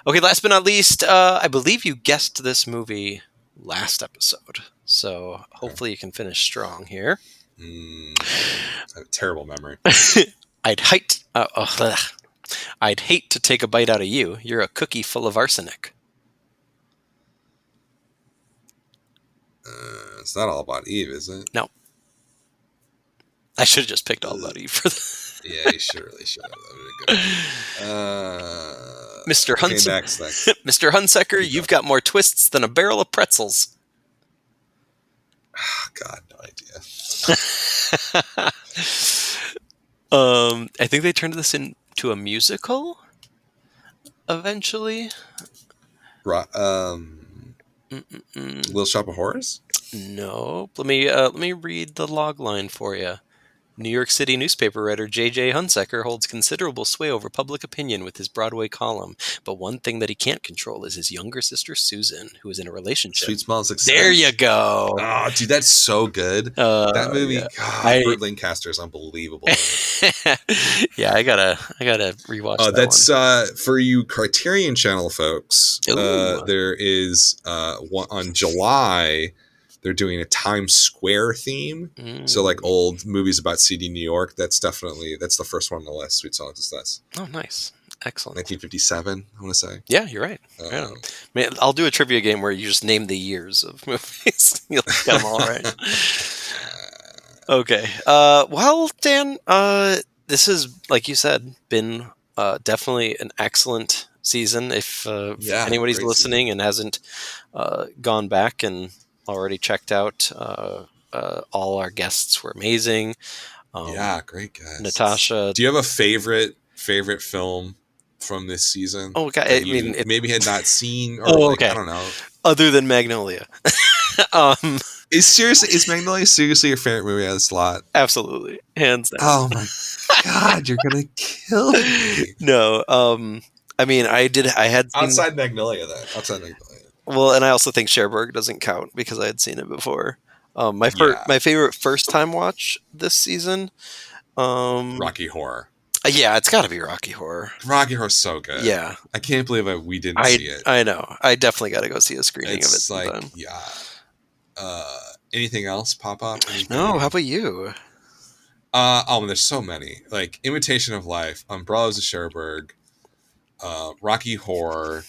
Speaker 1: Okay, last but not least, I believe you guessed this movie last episode, so hopefully you can finish strong here.
Speaker 2: I have a terrible memory.
Speaker 1: I'd hate to take a bite out of you. You're a cookie full of arsenic.
Speaker 2: It's not All About Eve, is it?
Speaker 1: No. I should have just picked All About Eve for that.
Speaker 2: Yeah, you should really should have. That would be good.
Speaker 1: Mr.
Speaker 2: Okay, next.
Speaker 1: Mr. Hunsaker, you've got more twists than a barrel of pretzels.
Speaker 2: Oh, God, no idea.
Speaker 1: I think they turned this into a musical eventually.
Speaker 2: Little Shop of Horrors?
Speaker 1: No. Let me read the log line for you. New York City newspaper writer J.J. Hunsaker holds considerable sway over public opinion with his Broadway column, but one thing that he can't control is his younger sister Susan, who is in a relationship.
Speaker 2: Sweet Smell of Success.
Speaker 1: There you go.
Speaker 2: Oh, dude, that's so good. That movie,
Speaker 1: yeah.
Speaker 2: God, Burt Lancaster is unbelievable.
Speaker 1: Yeah, I gotta rewatch that
Speaker 2: that's for you Criterion Channel folks. There is on July. They're doing a Times Square theme. So like old movies about seedy New York. That's the first one on the list. Sweet Smell of Success.
Speaker 1: Oh, nice. Excellent.
Speaker 2: 1957, I want to say.
Speaker 1: Yeah, you're right. Man, I'll do a trivia game where you just name the years of movies. You'll get them all right. Okay. Well, Dan, this has, like you said, been definitely an excellent season. If anybody's listening season and hasn't gone back and already checked out, all our guests were amazing.
Speaker 2: Great guys.
Speaker 1: Natasha,
Speaker 2: do you have a favorite film from this season?
Speaker 1: Oh, God,
Speaker 2: maybe had not seen, or I don't know,
Speaker 1: other than Magnolia.
Speaker 2: Is Magnolia seriously your favorite movie out of the slot?
Speaker 1: Absolutely, hands down.
Speaker 2: Oh my God, you're gonna kill me.
Speaker 1: No, I mean, I had seen...
Speaker 2: outside Magnolia.
Speaker 1: Well, and I also think Cherbourg doesn't count because I had seen it before. My favorite first time watch this season,
Speaker 2: Rocky Horror.
Speaker 1: Yeah, it's got to be Rocky Horror.
Speaker 2: Rocky Horror's so good.
Speaker 1: Yeah,
Speaker 2: I can't believe we didn't see it.
Speaker 1: I know. I definitely got to go see a screening of it.
Speaker 2: Like, anything else pop up?
Speaker 1: No. How about you?
Speaker 2: There's so many. Like Imitation of Life, Umbrellas of Cherbourg, Rocky Horror.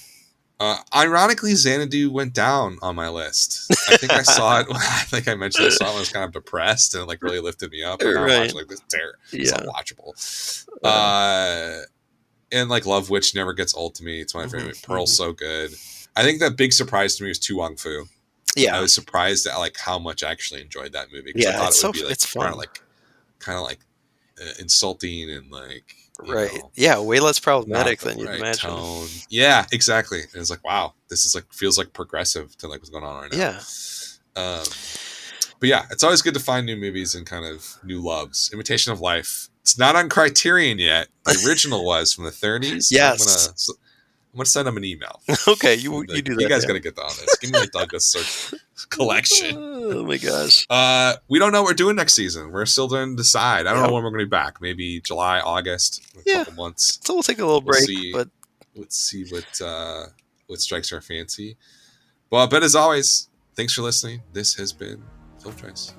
Speaker 2: Ironically, Xanadu went down on my list. I think I saw it. I think I mentioned I saw it when I was kind of depressed, and it like really lifted me up. And I watched like this terror. It's unwatchable. And like Love Witch never gets old to me. It's my favorite. Pearl's so good. I think that big surprise to me was Tu Wong Fu. I
Speaker 1: Yeah.
Speaker 2: was surprised at like how much I actually enjoyed that movie because I
Speaker 1: Yeah,
Speaker 2: thought it would be
Speaker 1: it's
Speaker 2: like
Speaker 1: fun.
Speaker 2: kind of like insulting and like
Speaker 1: Right. Yeah, way less
Speaker 2: not
Speaker 1: problematic
Speaker 2: the
Speaker 1: than you'd
Speaker 2: right
Speaker 1: imagine.
Speaker 2: tone. Yeah, exactly. And it's like wow, this is like feels like progressive to like what's going on right now.
Speaker 1: Yeah.
Speaker 2: But yeah, it's always good to find new movies and kind of new loves. Imitation of Life. It's not on Criterion yet. The original was from the 30s.
Speaker 1: Yes.
Speaker 2: I'm gonna send them an email.
Speaker 1: Okay,
Speaker 2: Like,
Speaker 1: do
Speaker 2: you
Speaker 1: that,
Speaker 2: guys
Speaker 1: yeah.
Speaker 2: got to get on this. Give me like Douglas Sirk collection.
Speaker 1: Oh my gosh.
Speaker 2: We don't know what we're doing next season. We're still trying to decide. I don't
Speaker 1: Yeah.
Speaker 2: know when we're going to be back. Maybe July, August, a
Speaker 1: Yeah.
Speaker 2: couple months.
Speaker 1: So we'll take a little
Speaker 2: We'll
Speaker 1: break,
Speaker 2: see.
Speaker 1: but
Speaker 2: Let's see what strikes our fancy. Well, but as always, thanks for listening. This has been Film Choice.